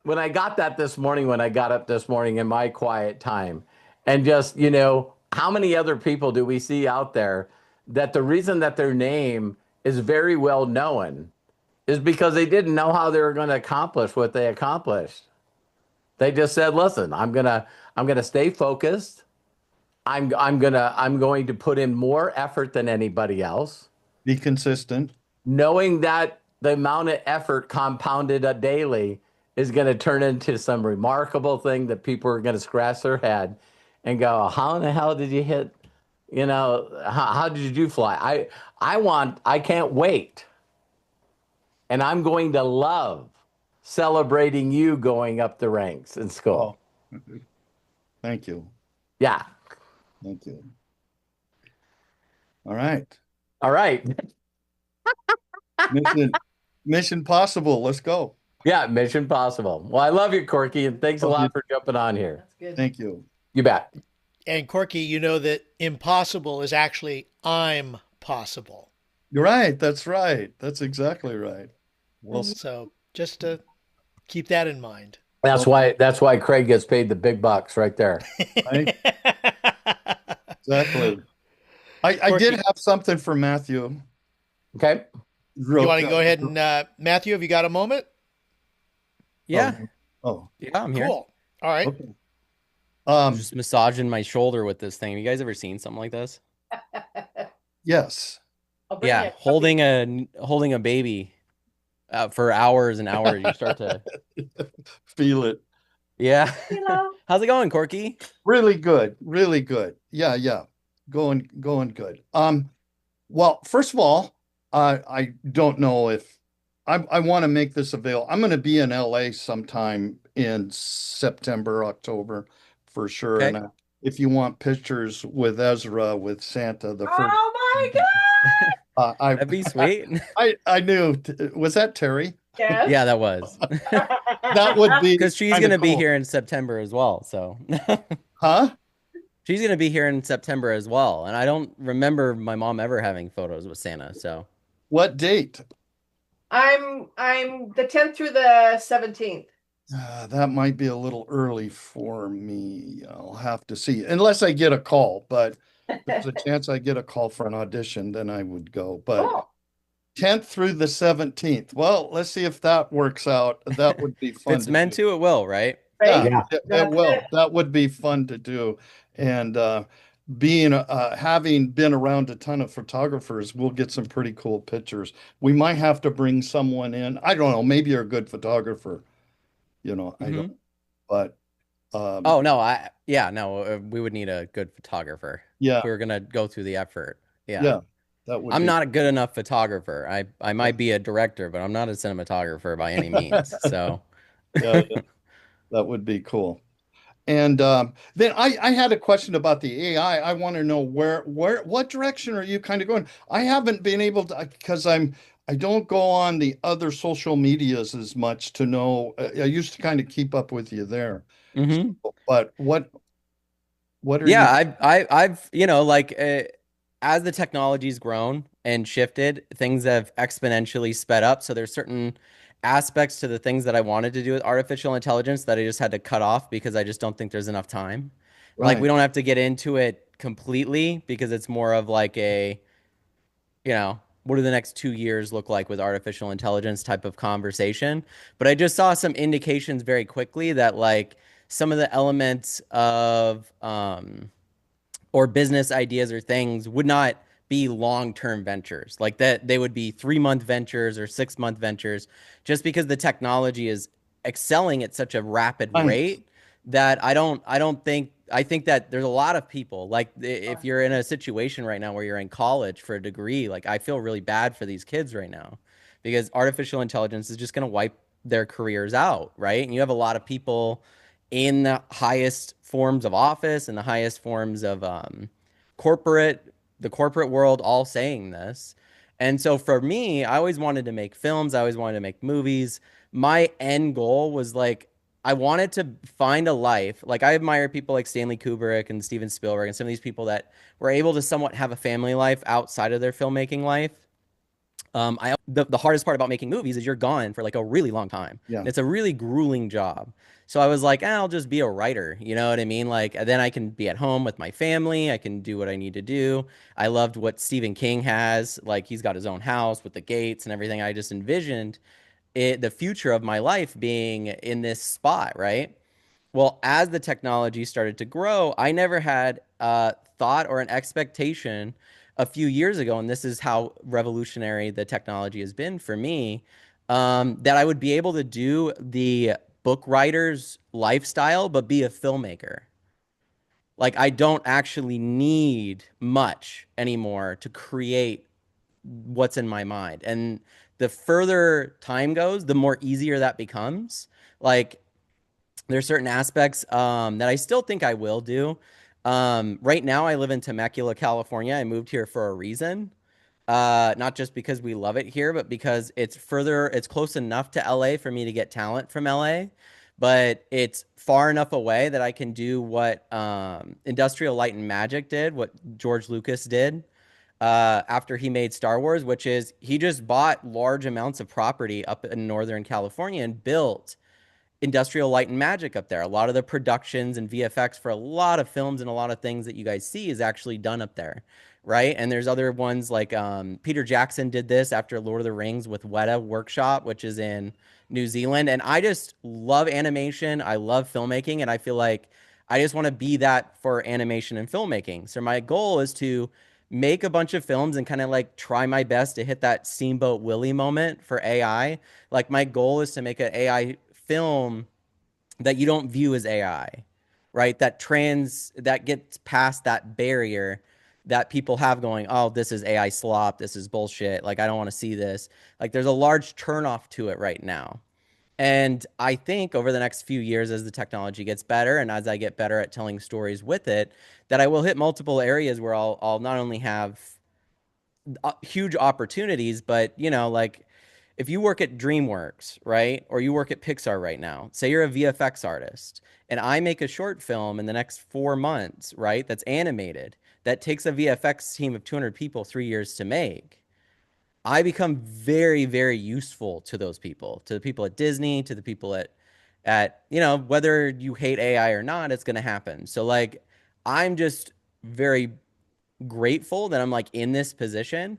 when I got that this morning, when I got up this morning in my quiet time, and just, how many other people do we see out there that the reason that their name is very well known is because they didn't know how they were going to accomplish what they accomplished. They just said, listen, I'm gonna stay focused. I'm going to put in more effort than anybody else, Be consistent. knowing that the amount of effort compounded daily is going to turn into some remarkable thing that people are going to scratch their head and go, how in the hell did you hit, how did you fly? I can't wait. And I'm going to love celebrating you going up the ranks in school. Oh, thank you. Yeah. Thank you. All right. All right. Mission possible. Let's go. Yeah, mission possible. Well, I love you, Corky, and thanks a Love lot you. for jumping on here. That's good. Thank you. You bet. And Corky, you know that impossible is actually I'm possible. You're right. That's right. That's exactly right. Well, So just to keep that in mind. That's why Craig gets paid the big bucks right there. right? Exactly. I did have something for Matthew. Okay. You want to go ahead and Matthew, have you got a moment? Yeah. Oh, Yeah, I'm here. Cool. All right. okay. I'm just massaging my shoulder with this thing. Have you guys ever seen something like this? Yes. I'll bring Yeah, it. holding a baby for hours and hours. You start to Feel it. yeah. Hello. How's it going, Corky? Really good. Really good. Yeah. Going good. Well, first of all, I don't know if I want to make this available. I'm going to be in LA sometime in September, October for sure. Okay. And if you want pictures with Ezra, with Santa, the first, Oh my God. That'd be sweet. I knew. Was that Terry? Yes. Yeah, that was. That would be Because she's kinda gonna be cool. here in September as well. So Huh? she's gonna be here in September as well. And I don't remember my mom ever having photos with Santa. So What date? I'm the 10th through the 17th. That might be a little early for me. I'll have to see, unless I get a call, but there's a chance I get a call for an audition, then I would go. But Cool. 10th through the 17th. Well, let's see if that works out. That would be if fun it's to meant do. to, it will, right? Right? Yeah. It That's will. it. That would be fun to do. And being having been around a ton of photographers, we'll get some pretty cool pictures. We might have to bring someone in. I don't know, maybe you're a good photographer. I don't, but Oh no, we would need a good photographer. yeah, If we were gonna go through the effort. yeah, that would I'm be not a good enough photographer. I might be a director, but I'm not a cinematographer by any means. So yeah, that would be cool. And then I had a question about the AI. I want to know what direction are you kind of going? I haven't been able to because I don't go on the other social medias as much to know. I used to kind of keep up with you there, Mhm. but what are you? Yeah, I've as the technology's grown and shifted, things have exponentially sped up. So there's certain aspects to the things that I wanted to do with artificial intelligence that I just had to cut off because I just don't think there's enough time. Like we Right. don't have to get into it completely because it's more of like a, what do the next 2 years look like with artificial intelligence type of conversation. But I just saw some indications very quickly that like some of the elements of or business ideas or things would not be long-term ventures. Like that they would be 3-month ventures or 6-month ventures just because the technology is excelling at such a rapid Right. rate that I think that there's a lot of people like if you're in a situation right now where you're in college for a degree, like I feel really bad for these kids right now because artificial intelligence is just going to wipe their careers out, right? And you have a lot of people in the highest forms of office and the highest forms of corporate, the corporate world, all saying this. And so for me, I always wanted to make films. I always wanted to make movies. My end goal was like, I wanted to find a life. Like I admire people like Stanley Kubrick and Steven Spielberg and some of these people that were able to somewhat have a family life outside of their filmmaking life. The hardest part about making movies is you're gone for like a really long time. Yeah. And it's a really grueling job. So I was like, I'll just be a writer. You know what I mean? Like then I can be at home with my family. I can do what I need to do. I loved what Stephen King has. Like he's got his own house with the gates and everything. I just envisioned the future of my life being in this spot, right? Well, as the technology started to grow, I never had a thought or an expectation a few years ago, and this is how revolutionary the technology has been for me, that I would be able to do the book writer's lifestyle, but be a filmmaker. Like, I don't actually need much anymore to create what's in my mind. And the further time goes, the more easier that becomes. Like, there's certain aspects that I still think I will do. Right now, I live in Temecula, California. I moved here for a reason. Not just because we love it here, but because it's close enough to LA for me to get talent from LA, but it's far enough away that I can do what Industrial Light and Magic did, what George Lucas did after he made Star Wars, which is he just bought large amounts of property up in Northern California and built Industrial Light and Magic up there. A lot of the productions and VFX for a lot of films and a lot of things that you guys see is actually done up there, right? And there's other ones like Peter Jackson did this after Lord of the Rings with Weta Workshop, which is in New Zealand. And I just love animation. I love filmmaking, and I feel like I just want to be that for animation and filmmaking. So my goal is to make a bunch of films and kind of like try my best to hit that Steamboat Willie moment for AI. Like my goal is to make an AI film that you don't view as AI, right? That gets past that barrier that people have going, oh, this is AI slop, this is bullshit. Like I don't want to see this. Like there's a large turnoff to it right now. And I think over the next few years, as the technology gets better and as I get better at telling stories with it, that I will hit multiple areas where I'll not only have huge opportunities, but like if you work at DreamWorks, right? Or you work at Pixar right now, say you're a VFX artist, and I make a short film in the next 4 months, right? That's animated, that takes a VFX team of 200 people 3 years to make. I become very, very useful to those people, to the people at Disney, to the people at whether you hate AI or not, it's going to happen. So like, I'm just very grateful that I'm like in this position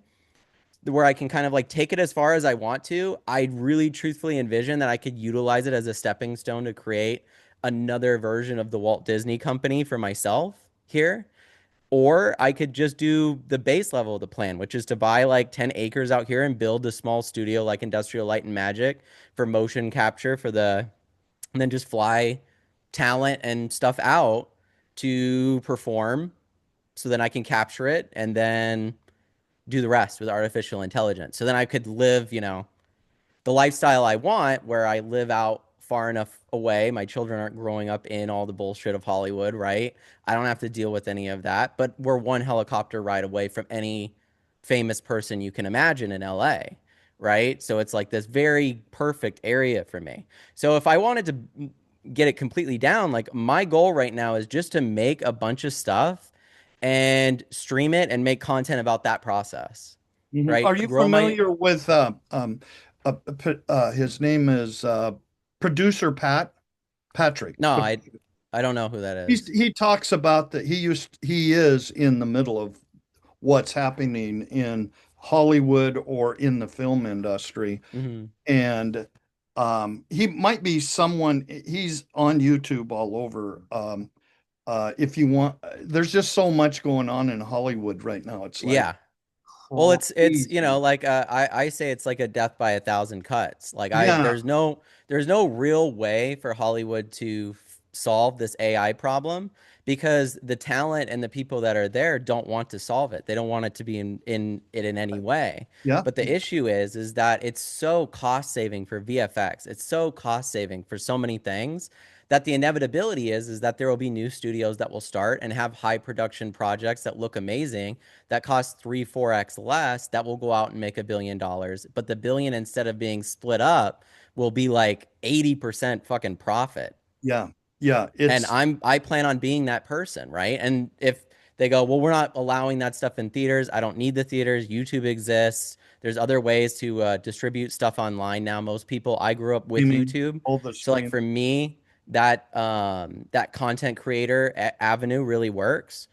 where I can kind of like take it as far as I want to. I really truthfully envision that I could utilize it as a stepping stone to create another version of the Walt Disney Company for myself here. Or I could just do the base level of the plan, which is to buy like 10 acres out here and build a small studio like Industrial Light and Magic for motion capture and then just fly talent and stuff out to perform so then I can capture it and then do the rest with artificial intelligence. So then I could live, the lifestyle I want where I live out far enough away. My children aren't growing up in all the bullshit of Hollywood, right? I don't have to deal with any of that, but we're one helicopter ride away from any famous person you can imagine in LA, right? So it's like this very perfect area for me. So if I wanted to get it completely down, like my goal right now is just to make a bunch of stuff and stream it and make content about that process, Mhm. right? Are you Grow my familiar with his name is producer Patrick. No, I don't know who that is. He talks about that he is in the middle of what's happening in Hollywood or in the film industry. Hmm. And he might be someone, he's on YouTube all over. If you want, there's just so much going on in Hollywood right now. It's like Yeah. Well, it's crazy. like I say it's like a death by a thousand cuts. Like Yeah, there's no real way for Hollywood to solve this AI problem because the talent and the people that are there don't want to solve it. They don't want it to be in it in any way. yeah, But the issue is that it's so cost saving for VFX. It's so cost saving for so many things that the inevitability is that there will be new studios that will start and have high production projects that look amazing that cost 3, 4x less that will go out and make $1 billion. But the billion, instead of being split up, will be like 80% fucking profit. yeah, yeah. And It's I plan on being that person, right? And if they go, well, we're not allowing that stuff in theaters. I don't need the theaters. YouTube exists. There's other ways to distribute stuff online now. Most people, I grew up with streaming, YouTube. all the So like stream. for me, that content creator avenue really works.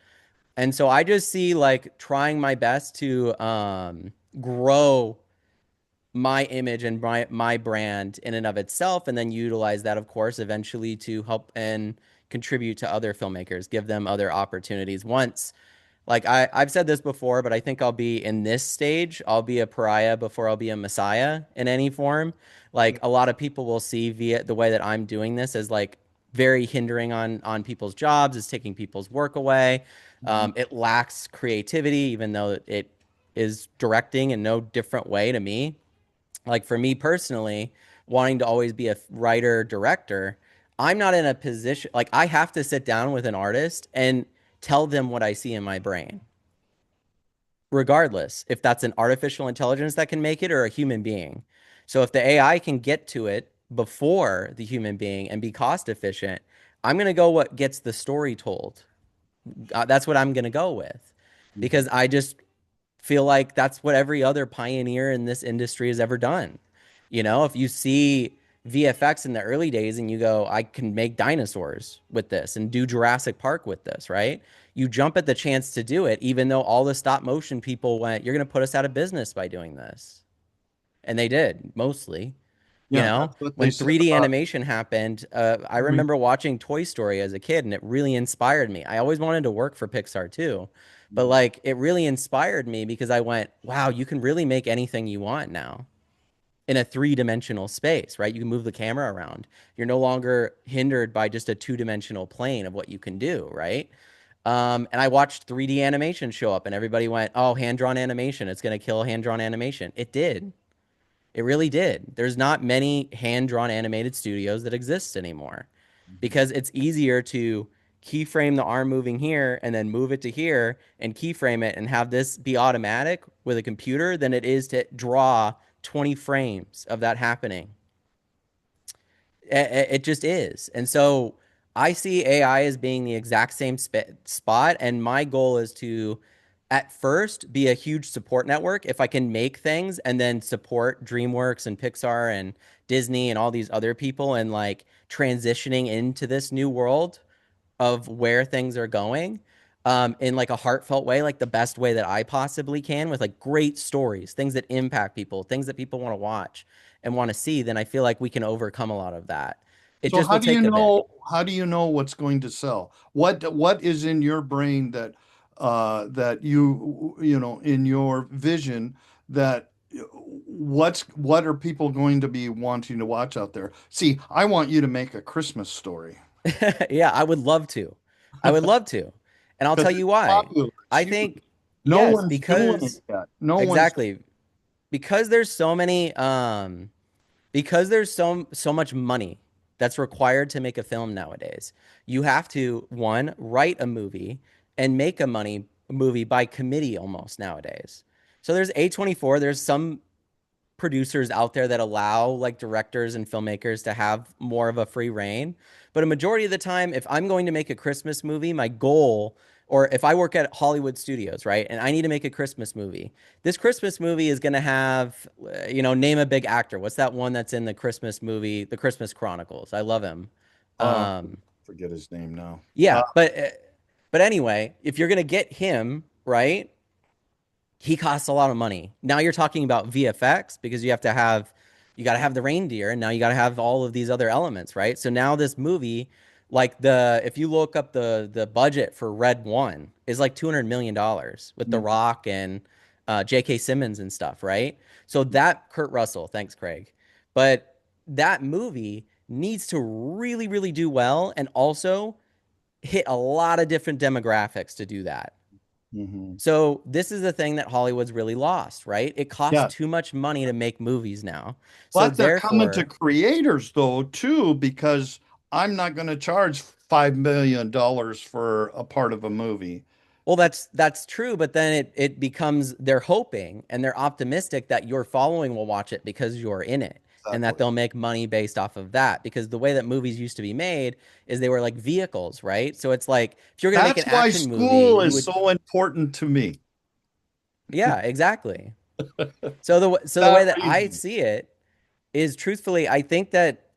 And so I just see like trying my best to grow my image and my brand in and of itself, and then utilize that, of course, eventually to help and contribute to other filmmakers, give them other opportunities. Once, like I've said this before, but I think I'll be in this stage, I'll be a pariah before I'll be a messiah in any form. Like a lot of people will see via the way that I'm doing this as like very hindering on people's jobs, is taking people's work away. Mhm. It lacks creativity, even though it is directing in no different way to me. Like for me personally, wanting to always be a writer director, I'm not in a position like I have to sit down with an artist and tell them what I see in my brain, regardless if that's an artificial intelligence that can make it or a human being. So if the AI can get to it before the human being and be cost efficient, I'm going to go what gets the story told. That's what I'm going to go with because I just feel like that's what every other pioneer in this industry has ever done. You know, if you see VFX in the early days and you go, I can make dinosaurs with this and do Jurassic Park with this, right? You jump at the chance to do it, even though all the stop motion people went, you're going to put us out of business by doing this. And they did, mostly. You Yeah, know, that's what they when said 3D about animation happened, I every. remember watching Toy Story as a kid and it really inspired me. I always wanted to work for Pixar too, but like it really inspired me because I went, wow, you can really make anything you want now in a three-dimensional space, right? You can move the camera around. You're no longer hindered by just a two-dimensional plane of what you can do, right? And I watched 3D animation show up and everybody went, oh, hand-drawn animation, it's going to kill hand-drawn animation. It did. It really did. There's not many hand-drawn animated studios that exist anymore because it's easier to keyframe the arm moving here and then move it to here and keyframe it and have this be automatic with a computer than it is to draw 20 frames of that happening. It just is. And so I see AI as being the exact same spot. And my goal is to, at first, be a huge support network. If I can make things and then support DreamWorks and Pixar and Disney and all these other people and like transitioning into this new world of where things are going in like a heartfelt way, like the best way that I possibly can, with like great stories, things that impact people, things that people want to watch and want to see, then I feel like we can overcome a lot of that. It So just will take a bit. how do you know what's going to sell? What is in your brain that that you know in your vision that what are people going to be wanting to watch out there? See, I want you to make a Christmas story Yeah, I would love to. I would love to. And I'll because tell it's you why. popular. It's I huge. think, No yes, one's doing it because yet. No one's exactly, because there's so many because there's so much money that's required to make a film nowadays. You have to, one, write a movie and make a money movie by committee almost nowadays. So there's A24, there's some producers out there that allow like directors and filmmakers to have more of a free reign. But a majority of the time, if I'm going to make a Christmas movie, my goal or if I work at Hollywood Studios, right, and I need to make a Christmas movie, this Christmas movie is going to have, name a big actor. What's that one that's in the Christmas movie, The Christmas Chronicles? I love him. Uh, Um, forget his name now. yeah, but anyway, if you're going to get him, right, he costs a lot of money. Now you're talking about VFX because you got to have the reindeer, and now you got to have all of these other elements, right? So now this movie, like if you look up the budget for Red One is like $200 million with The Mhm. Rock and J.K. Simmons and stuff, right? So that Kurt Russell, thanks, Craig, but that movie needs to really, really do well, and also hit a lot of different demographics to do that. Mhm. So this is the thing that Hollywood's really lost, right? It costs Yeah, too much money to make movies now. So but they're coming to therefore, creators though too, because I'm not going to charge $5 million for a part of a movie. well, that's true, but then it becomes they're hoping and they're optimistic that your following will watch it because you're in it and that Exactly. they'll make money based off of that. Because the way that movies used to be made is they were like vehicles, right? So it's like if you're gonna make That's an why action movie, school you is would, so important to me. yeah, exactly. So the way That that I reason. see it is truthfully, I think that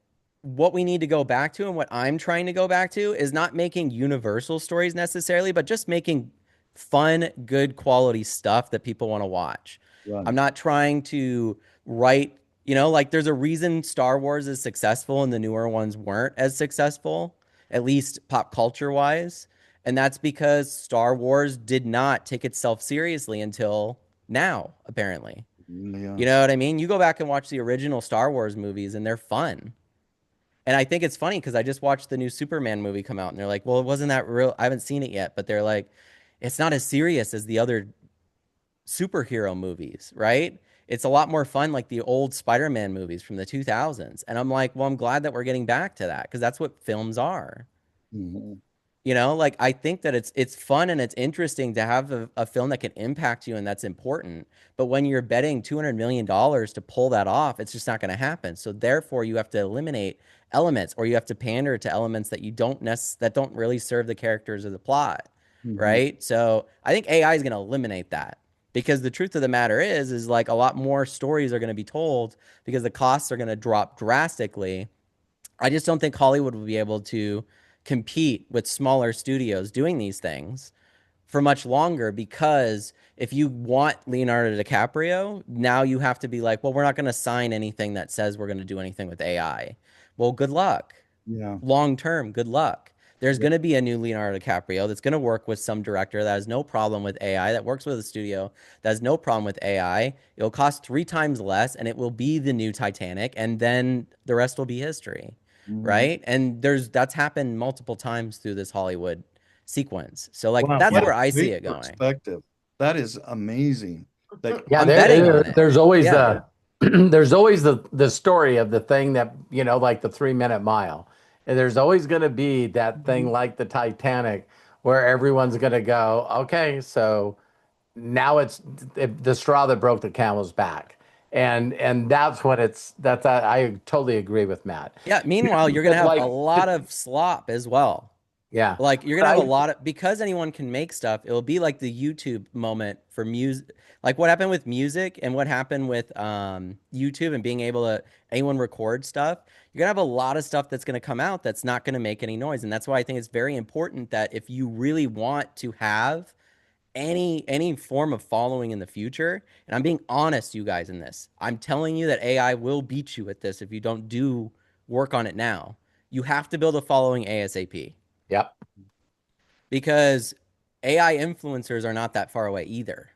what we need to go back to and what I'm trying to go back to is not making universal stories necessarily, but just making fun, good quality stuff that people want to watch. I'm Right. not trying to write, like there's a reason Star Wars is successful and the newer ones weren't as successful, at least pop culture wise. And that's because Star Wars did not take itself seriously until now, apparently. Yeah. You know what I mean? You go back and watch the original Star Wars movies and they're fun. And I think it's funny because I just watched the new Superman movie come out and they're like, well, it wasn't that real. I haven't seen it yet, but they're like, it's not as serious as the other superhero movies, right? It's a lot more fun like the old Spider-Man movies from the 2000s. And I'm like, well, I'm glad that we're getting back to that because that's what films are. Mhm. Like I think that it's fun and it's interesting to have a film that can impact you and that's important. But when you're betting $200 million to pull that off, it's just not going to happen. So therefore, you have to eliminate elements or you have to pander to elements that that don't really serve the characters or the plot, Mhm. right? So I think AI is going to eliminate that because the truth of the matter is like a lot more stories are going to be told because the costs are going to drop drastically. I just don't think Hollywood will be able to compete with smaller studios doing these things for much longer because if you want Leonardo DiCaprio, now you have to be like, well, we're not going to sign anything that says we're going to do anything with AI. Well, good luck. Yeah. Long term, good luck. There's Yeah. going to be a new Leonardo DiCaprio that's going to work with some director that has no problem with AI, that works with a studio that has no problem with AI. It'll cost 3 times less and it will be the new Titanic, and then the rest will be history, Mhm. right? And that's happened multiple times through this Hollywood sequence. So, like, Wow, that's what Yeah. a where I see great it going. perspective. That is amazing. That Yeah, I'm betting on it. there's always Yeah. there's always the story of the thing that, like the 3 minute mile. And there's always going to be that thing like the Titanic where everyone's going to go, okay, so now it's the straw that broke the camel's back. And I totally agree with Matt. Yeah. Meanwhile, you're going to But have a like, lot of slop as well. yeah. Like you're But gonna have a lot of because anyone can make stuff, it'll be like the YouTube moment for music. Like what happened with music and what happened with YouTube and being able to anyone record stuff. You're gonna have a lot of stuff that's gonna come out that's not gonna make any noise. And that's why I think it's very important that if you really want to have any form of following in the future, and I'm being honest, you guys, in this, I'm telling you that AI will beat you at this if you don't do work on it now. You have to build a following ASAP Yep. because AI influencers are not that far away either.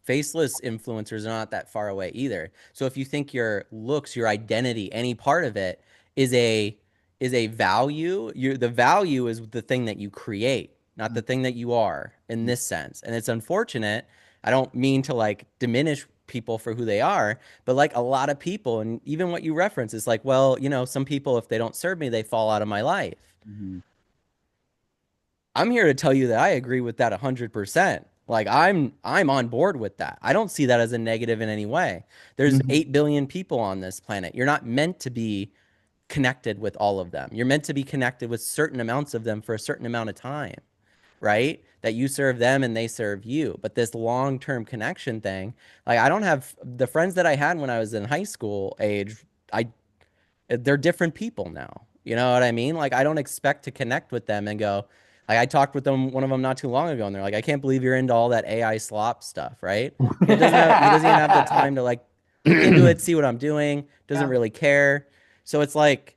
Faceless influencers are not that far away either. So if you think your looks, your identity, any part of it is a value, the value is the thing that you create, not the thing that you are in this sense. And it's unfortunate. I don't mean to like diminish people for who they are, but like a lot of people, and even what you reference is like, well, some people, if they don't serve me, they fall out of my life. Mhm. I'm here to tell you that I agree with that 100%. Like I'm on board with that. I don't see that as a negative in any way. There's Mhm. 8 billion people on this planet. You're not meant to be connected with all of them. You're meant to be connected with certain amounts of them for a certain amount of time. right? That you serve them and they serve you. But this long-term connection thing, like I don't have the friends that I had when I was in high school age, I they're different people now. You know what I mean? Like I don't expect to connect with them and go, like I talked with them, one of them not too long ago, and they're like, I can't believe you're into all that AI slop stuff, right? He doesn't even have the time to like look into it, see what I'm doing, doesn't Yeah. really care. So it's like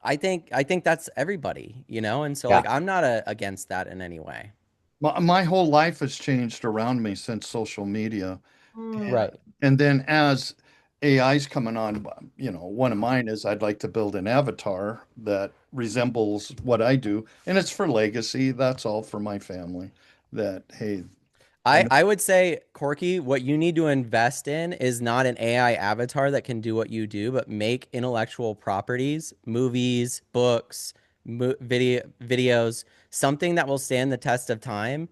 I think that's everybody, you know? And so Yeah. like I'm not against that in any way. My whole life has changed around me since social media. Mm. Right. And then as AI's coming on, one of mine is I'd like to build an avatar that resembles what I do. And it's for legacy. That's all for my family. That, hey, I know. I would say, Corky, what you need to invest in is not an AI avatar that can do what you do, but make intellectual properties, movies, books, videos, something that will stand the test of time.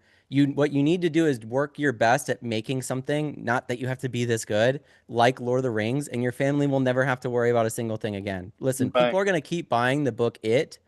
What you need to do is work your best at making something, not that you have to be this good, like Lord of the Rings, and your family will never have to worry about a single thing again. Listen, Right. people are going to keep buying the book It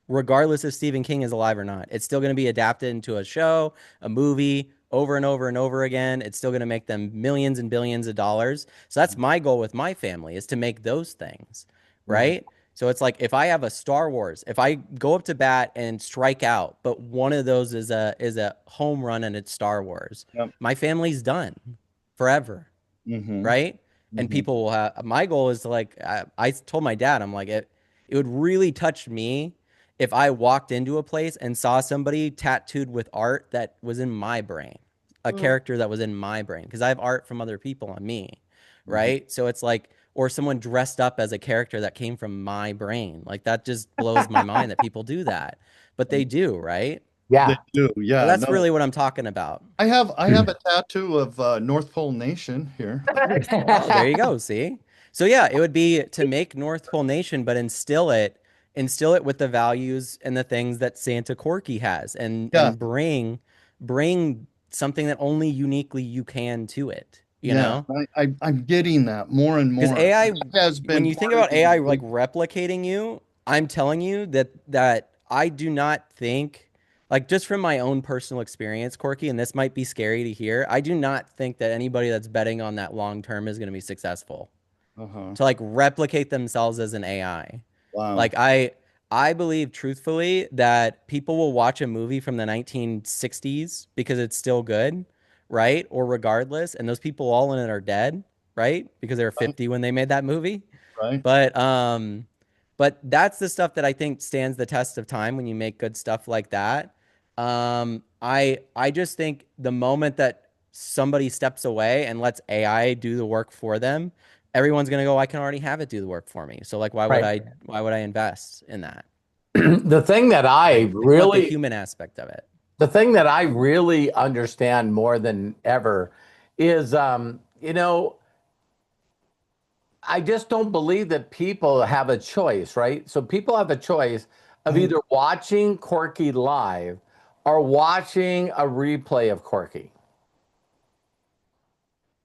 regardless if Stephen King is alive or not. It's still going to be adapted into a show, a movie, over and over and over again. It's still going to make them millions and billions of dollars. So that's my goal with my family is to make those things, Mhm. right? So it's like if I have a Star Wars, if I go up to bat and strike out, but one of those is a home run and it's Star Wars, Yep. my family's done forever, Hmm. right? And Hmm. people will have my goal is to like I told my dad, I'm like it would really touch me if I walked into a place and saw somebody tattooed with art that was in my brain, a Mm. character that was in my brain, because I have art from other people on me, Hmm. right? So it's like, or someone dressed up as a character that came from my brain. Like that just blows my mind that people do that, but they do, right? They Yeah. do. So Yeah. that's No. really what I'm talking about. I have a tattoo of North Pole Nation here. Oh, there you go. See? So yeah, it would be to make North Pole Nation, but instill it with the values and the things that Santa Corky has Yeah. and bring something that only uniquely you can to it, you Yeah. know? I'm getting that more and Because more. AI, That has when been you think part of about AI the like replicating you, I'm telling you that I do not think like just from my own personal experience, Corky, and this might be scary to hear, I do not think that anybody that's betting on that long term is going to be successful uh-huh. to like replicate themselves as an AI. Wow. Like I believe truthfully that people will watch a movie from the 1960s because it's still good, right? Or regardless, and those people all in it are dead, right? Because they were Right. 50 when they made that movie. Right. But but that's the stuff that I think stands the test of time when you make good stuff like that. I just think the moment that somebody steps away and lets AI do the work for them, everyone's gonna go, I can already have it do the work for me. So like Right. why would I invest in that? The thing that I I want the really human aspect of it. the thing that I really understand more than ever is I just don't believe that people have a choice, right? So people have a choice of Mhm. either watching Corky live or watching a replay of Corky.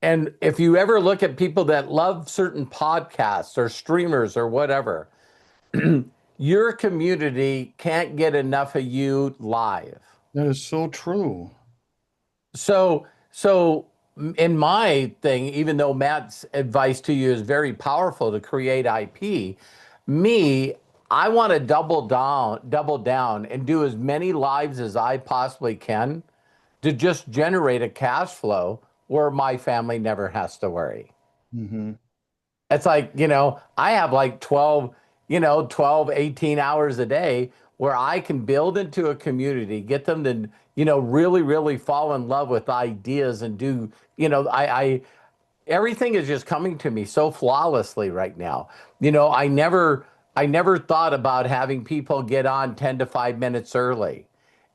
And if you ever look at people that love certain podcasts or streamers or whatever, your community can't get enough of you live. That is so true. So in my thing, even though Matt's advice to you is very powerful to create IP, me, I want to double down and do as many lives as I possibly can to just generate a cash flow where my family never has to worry. Hmm. It's like, I have like 12, 18 hours a day where I can build into a community, get them to, really, really fall in love with ideas and do, everything is just coming to me so flawlessly right now. I never thought about having people get on 10 to 5 minutes early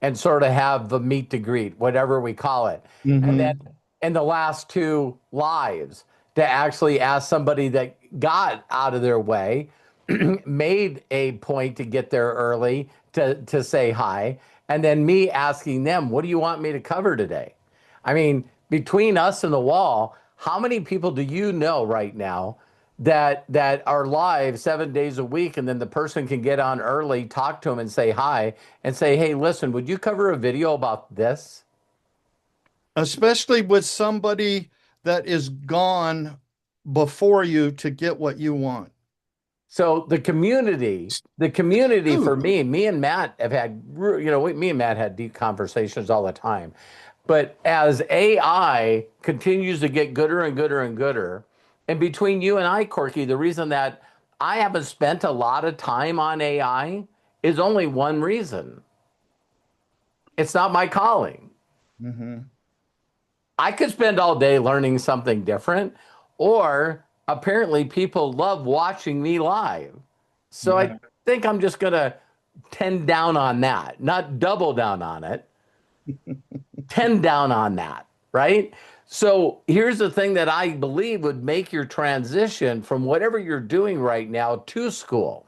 and sort of have the meet to greet, whatever we call it. And then Hmm. in the last two lives, to actually ask somebody that got out of their way, made a point to get there early to say hi, and then me asking them, what do you want me to cover today? I mean, between us and the wall, how many people do you know right now that are live 7 days a week, and then the person can get on early, talk to them, and say hi, and say, "Hey, listen, would you cover a video about this?" Especially with somebody that is gone before you to get what you want. So the community for Ooh. me and Matt have had, me and Matt had deep conversations all the time. But as AI continues to get gooder and gooder and gooder, and between you and I, Corky, the reason that I haven't spent a lot of time on AI is only one reason. It's not my calling. Mm-hmm. I could spend all day learning something different, or apparently people love watching me live. So Yeah. I think I'm just going to tend down on that, not double down on it, 10 down on that, right? So here's the thing that I believe would make your transition from whatever you're doing right now to school.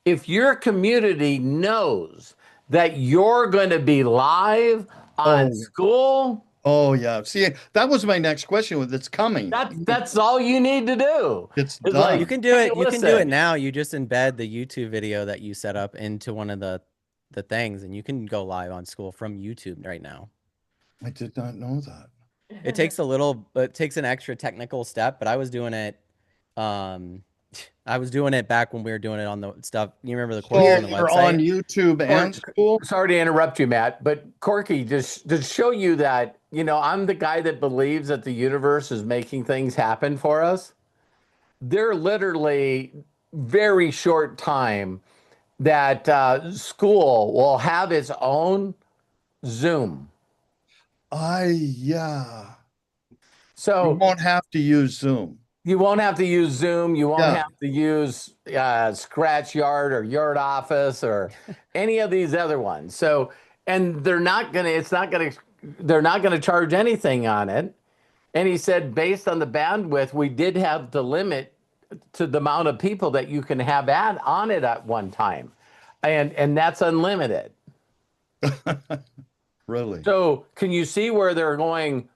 If your community knows that you're going to be live on Oh, school, oh yeah. See, that was my next question with it's coming. that's all you need to do. It's It's done. You like, can do hey, it. You can do it listen, now. You just embed the YouTube video that you set up into one of the things, and you can go live on school from YouTube right now. I did not know that. It takes it takes an extra technical step, but I was doing it. Um, I was doing it back when we were doing it on the stuff. You remember the courses So on the you're on website? YouTube and school? sorry to interrupt you, Matt, but Corky, just to show you that, I'm the guy that believes that the universe is making things happen for us. They're literally very short time that school will have its own Zoom. Yeah. You So won't have to use Zoom. you won't have to use Zoom. You won't Yeah. have to use Scratch Yard or Yard Office or any of these other ones. So, and they're not gonna charge anything on it. And he said, based on the bandwidth, we did have to limit to the amount of people that you can have on it at one time, and that's unlimited. Really? So, can you see where they're going?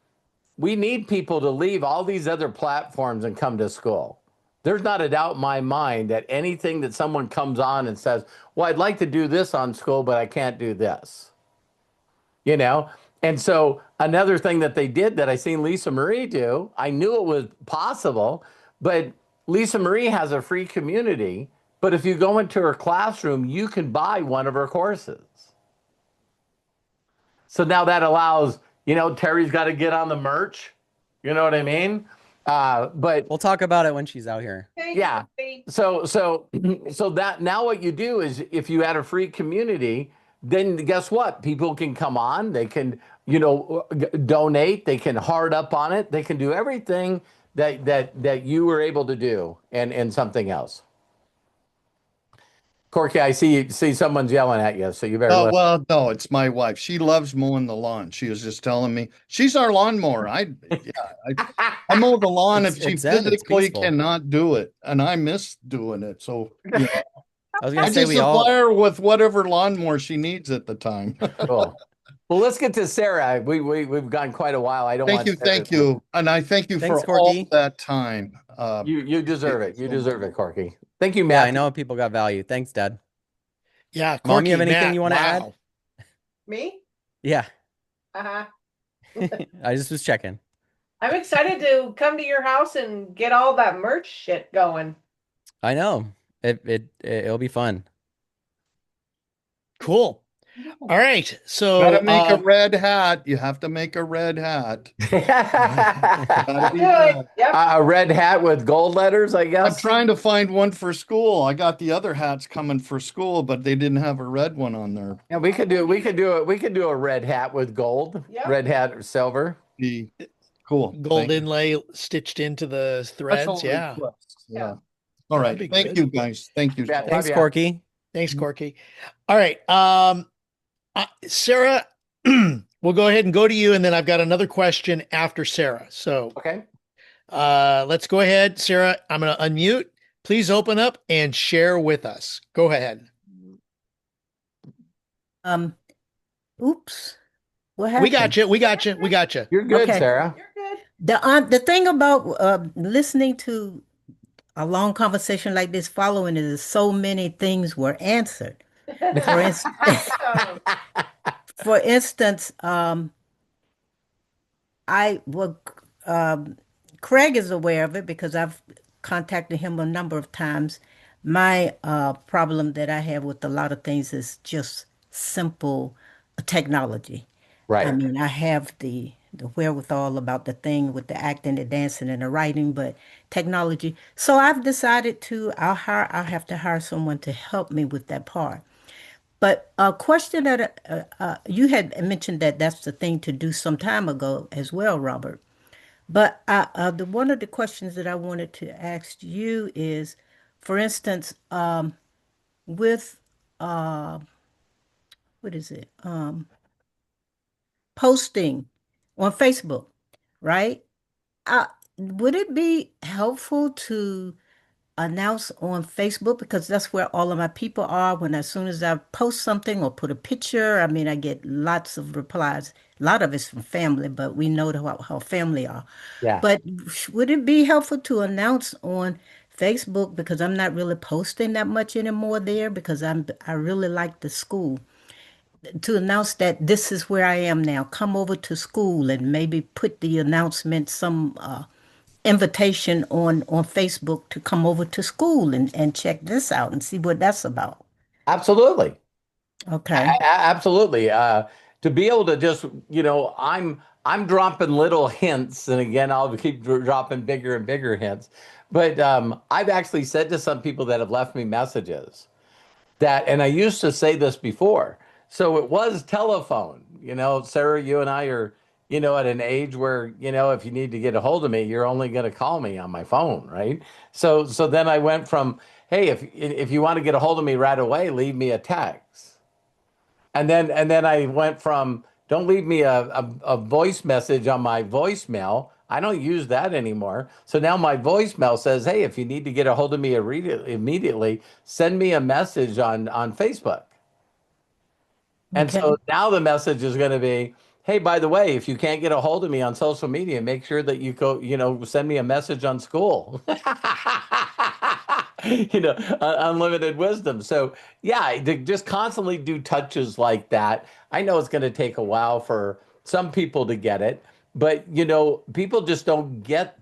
We need people to leave all these other platforms and come to school. There's not a doubt in my mind that anything that someone comes on and says, well, I'd like to do this on school, but I can't do this. And so another thing that they did that I seen Lisa Marie do, I knew it was possible, but Lisa Marie has a free community. But if you go into her classroom, you can buy one of her courses. So now that allows, Terry's got to get on the merch. You know what I mean? But We'll talk about it when she's out here. yeah. So that now what you do is if you had a free community, then guess what? People can come on, they can, donate, they can hard up on it, they can do everything that you were able to do and something else. Corky, I see someone's yelling at you, so you better Oh, listen. well, no, it's my wife. She loves mowing the lawn. She was just telling me she's our lawnmower. I mow the lawn if she It's zen, it's physically peaceful. cannot do it, and I miss doing it. So I was gonna I say just we all. supply her with whatever lawnmower she needs at the time. Cool. Well, let's get to Sarah. We've gone quite a while. I don't want Sarah Thank you, and I thank you Thanks, for all Corky. that time. You deserve it. You deserve it, Corky. Thank you, Yeah, Matt. I know people got value. Thanks, Dad. Yeah, Mom, Corky, you have anything Matt, you want to add? wow. Me? Yeah, Uh-huh. I just was checking. I'm excited to come to your house and get all that merch shit going. I know it'll be fun. Cool. All right. So Gotta make a red hat. You have to make a red hat. Gotta be red. Yep. A red hat with gold letters, I I'm guess. trying to find one for school. I got the other hats coming for school, but they didn't have a red one on there. Yeah, we could do a red hat with gold. Yep. Red hat or silver. Be cool. gold Thank you. inlay stitched into the Special threads. Yeah. request. Yeah. Yeah. All That'd right. be Thank good. you, guys. Thank you. Yeah, so Thanks, yeah. Corky. Thanks, Corky. All right. Sarah, we'll go ahead and go to you, and then I've got another question after Sarah. So Okay. let's go ahead. Sarah, I'm going to unmute. Please open up and share with us. Go ahead. Oops. What happened? We got you. We got you. We got you. You're good, Okay. Sarah. You're good. The thing about listening to a long conversation like this following is so many things were answered. For instance, Awesome. for instance, I well, Craig is aware of it because I've contacted him a number of times. My problem that I have with a lot of things is just simple technology. I Right. mean, I have the wherewithal about the thing with the acting, the dancing, and the writing, but technology. So I've decided I'll have to hire someone to help me with that part. But a question that you had mentioned that that's the thing to do some time ago as well, Robert. But the one of the questions that I wanted to ask you is, for instance, with what is it? Posting on Facebook, right? Uh, would it be helpful to announce on Facebook because that's where all of my people are when as soon as I post something or put a picture, I mean I get lots of replies. A lot of it's from family, but we know how family are. Yeah. But would it be helpful to announce on Facebook because I'm not really posting that much anymore there because I really like the school to announce that this is where I am now. Come over to school and maybe put the announcement some invitation on Facebook to come over to school and check this out and see what that's about. Absolutely. Okay. Absolutely. To be able to just, I'm dropping little hints, and again, I'll keep dropping bigger and bigger hints. But I've actually said to some people that have left me messages that, and I used to say this before. So it was telephone. Sarah, you and I are, at an age where, if you need to get a hold of me, you're only going to call me on my phone, right? So then I went from, hey, if you want to get a hold of me right away, leave me a text. And then I went from don't leave me a voice message on my voicemail. I don't use that anymore. So now my voicemail says, hey, if you need to get a hold of me immediately, send me a message on Facebook. And Okay. so now the message is going to be, hey, by the way, if you can't get a hold of me on social media, make sure that you go, send me a message on school. Unlimited wisdom. So, yeah, to just constantly do touches like that. I know it's going to take a while for some people to get it, but people just don't get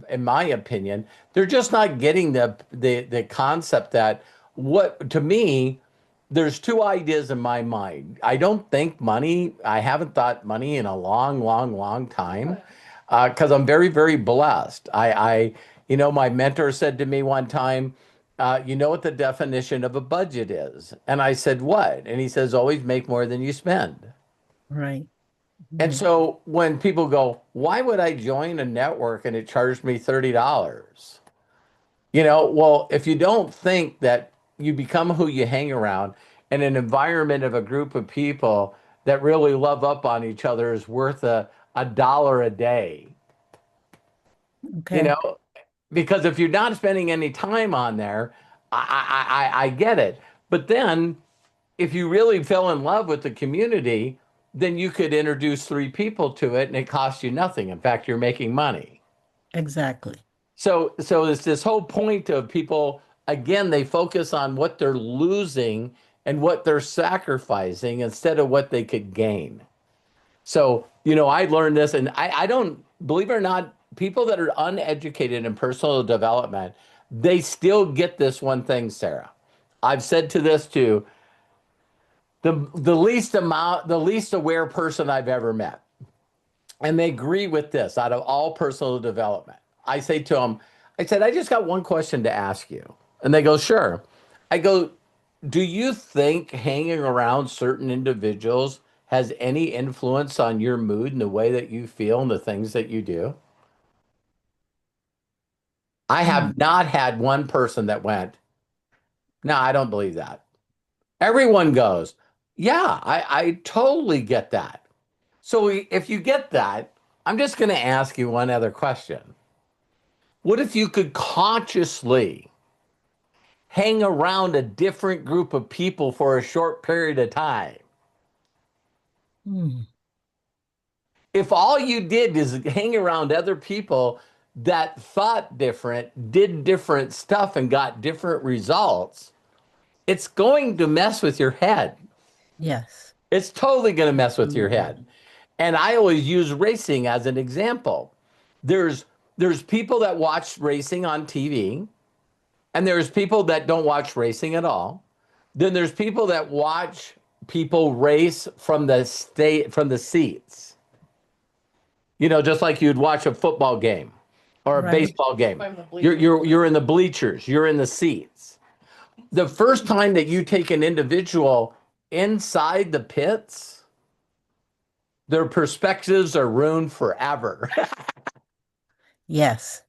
in my opinion, they're just not getting the concept that what to me there's two ideas in my mind. I don't think money, I haven't thought money in a long, long, long time because I'm very, very blessed. My mentor said to me one time, you know what the definition of a budget is? And I said, what? And he says, always make more than you spend. Right. And Right. so when people go, why would I join a network and it charged me $30? Well, if you don't think that you become who you hang around and an environment of a group of people that really love up on each other is worth a dollar a day, you Okay. know, because if you're not spending any time on there, I get it. But then if you really fell in love with the community, then you could introduce three people to it and it costs you nothing. In fact, you're making money. Exactly. So it's this whole point of people, again, they focus on what they're losing and what they're sacrificing instead of what they could gain. So, I learned this, and I don't believe it or not, people that are uneducated in personal development, they still get this one thing, Sarah. I've said to this to the least aware person I've ever met. And they agree with this out of all personal development. I say to them, I said, I just got one question to ask you. And they go, sure. I go, do you think hanging around certain individuals has any influence on your mood and the way that you feel and the things that you do? I have Mm. not had one person that went, no, I don't believe that. Everyone goes, yeah, I totally get that. So if you get that, I'm just going to ask you one other question. What if you could consciously hang around a different group of people for a short period of time? Mm. if all you did is hang around other people that thought different, did different stuff, and got different results, it's going to mess with your head. Yes. It's totally going to mess with your Absolutely. head. And I always use racing as an example. There's there's people that watch racing on TV, and there's people that don't watch racing at all. Then there's people that watch people race from the seats. Just like you'd watch a football game or a Right. baseball game. I'm the You're bleachers. you're you're in the bleachers, you're in the seats. The first time that you take an individual inside the pits, their perspectives are ruined forever. Yes.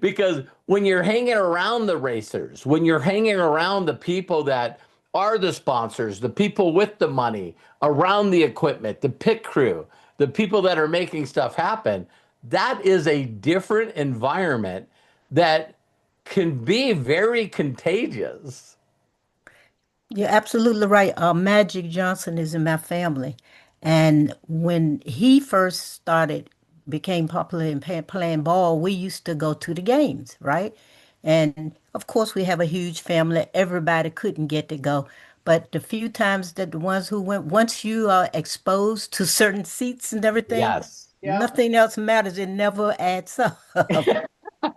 Because when you're hanging around the racers, when you're hanging around the people that are the sponsors, the people with the money, around the equipment, the pit crew, the people that are making stuff happen, that is a different environment that can be very contagious. You're absolutely right. Magic Johnson is in my family. And when he first became popular in playing ball, we used to go to the games, right? And of course, we have a huge family. Everybody couldn't get to go. But the few times that the ones who went, once you are exposed to certain seats and everything, Yes. Yeah. nothing else matters. It never adds up.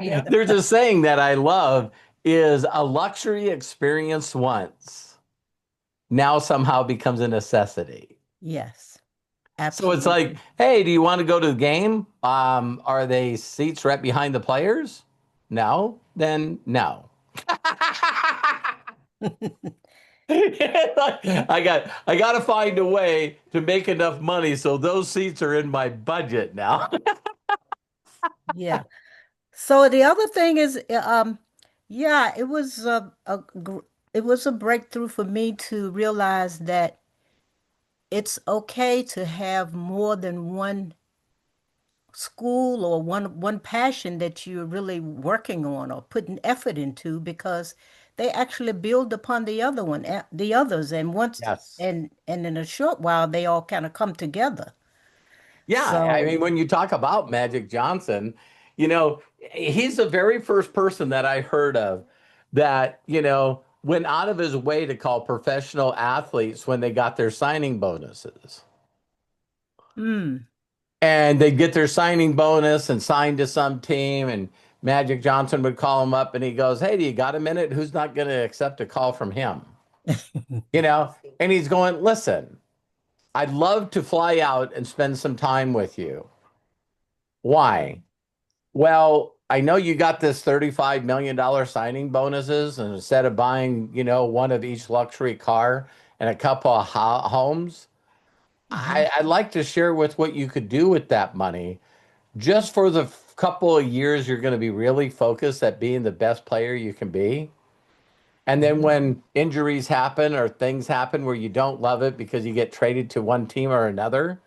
Yeah. There's a saying that I love is a luxury experience once now somehow becomes a necessity. Yes, So it's like, absolutely. hey, do you want to go to the game? Are they seats right behind the players? No, then no. I got to find a way to make enough money so those seats are in my budget now. Yeah. So the other thing is, yeah, it was a breakthrough for me to realize that it's okay to have more than one school or one passion that you're really working on or putting effort into because they actually build upon the others, and once Yes. and in a short while they all kind of come together. Yeah, I So, mean, when you talk about Magic Johnson, he's the very first person that I heard of that, went out of his way to call professional athletes when they got their signing bonuses. mm, And they'd get their signing bonus and sign to some team, and Magic Johnson would call him up and he goes, "Hey, do you got a minute? Who's not going to accept a call from him?" And he's going, "Listen, I'd love to fly out and spend some time with you. Why? Well, I know you got this $35 million signing bonuses, and instead of buying, one of each luxury car and a couple of homes, mhm, I'd like to share with what you could do with that money just for the couple of years you're going to be really focused at being the best player you can be. And then mhm. when injuries happen or things happen where you don't love it because you get traded to one team or another,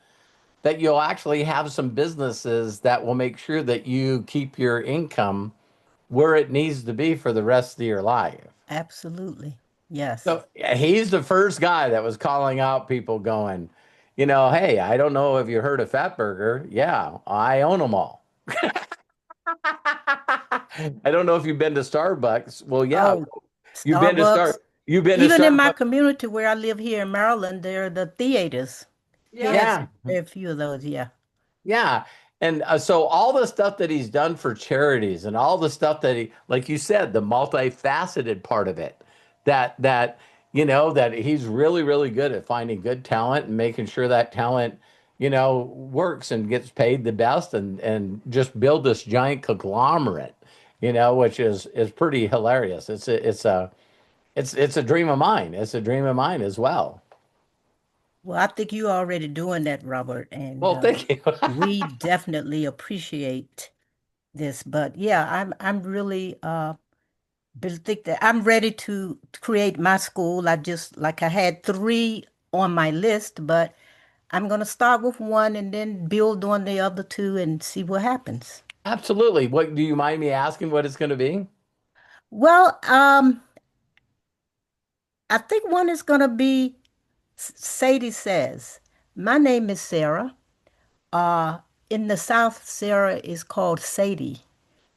that you'll actually have some businesses that will make sure that you keep your income where it needs to be for the rest of your life." Absolutely. Yes. So yeah, he's the first guy that was calling out people going, "Hey, I don't know if you heard of Fatburger. Yeah, I own them all." I don't know if you've been to Starbucks. Well, yeah, Oh, you've been to Starbucks. you've been to Even in my Starbucks. community where I live here in Maryland, there are the theaters. He Yeah. has Yeah. a few of those, yeah. Yeah. And so all the stuff that he's done for charities and all the stuff that like you said, the multifaceted part of it, that he's really, really good at finding good talent and making sure that talent, works and gets paid the best and just build this giant conglomerate, which is pretty hilarious. It's a dream of mine. It's a dream of mine as well. Well, I think you're already doing that, Robert, and Well, thank you. we definitely appreciate this. But yeah, I'm really think that I'm ready to create my school. I just like I had three on my list, but I'm gonna start with one and then build on the other two and see what happens. Absolutely. What do you mind me asking what it's going to be? Well, I think one is gonna be Sadie says, "My name is Sarah. Uh, in the South, Sarah is called Sadie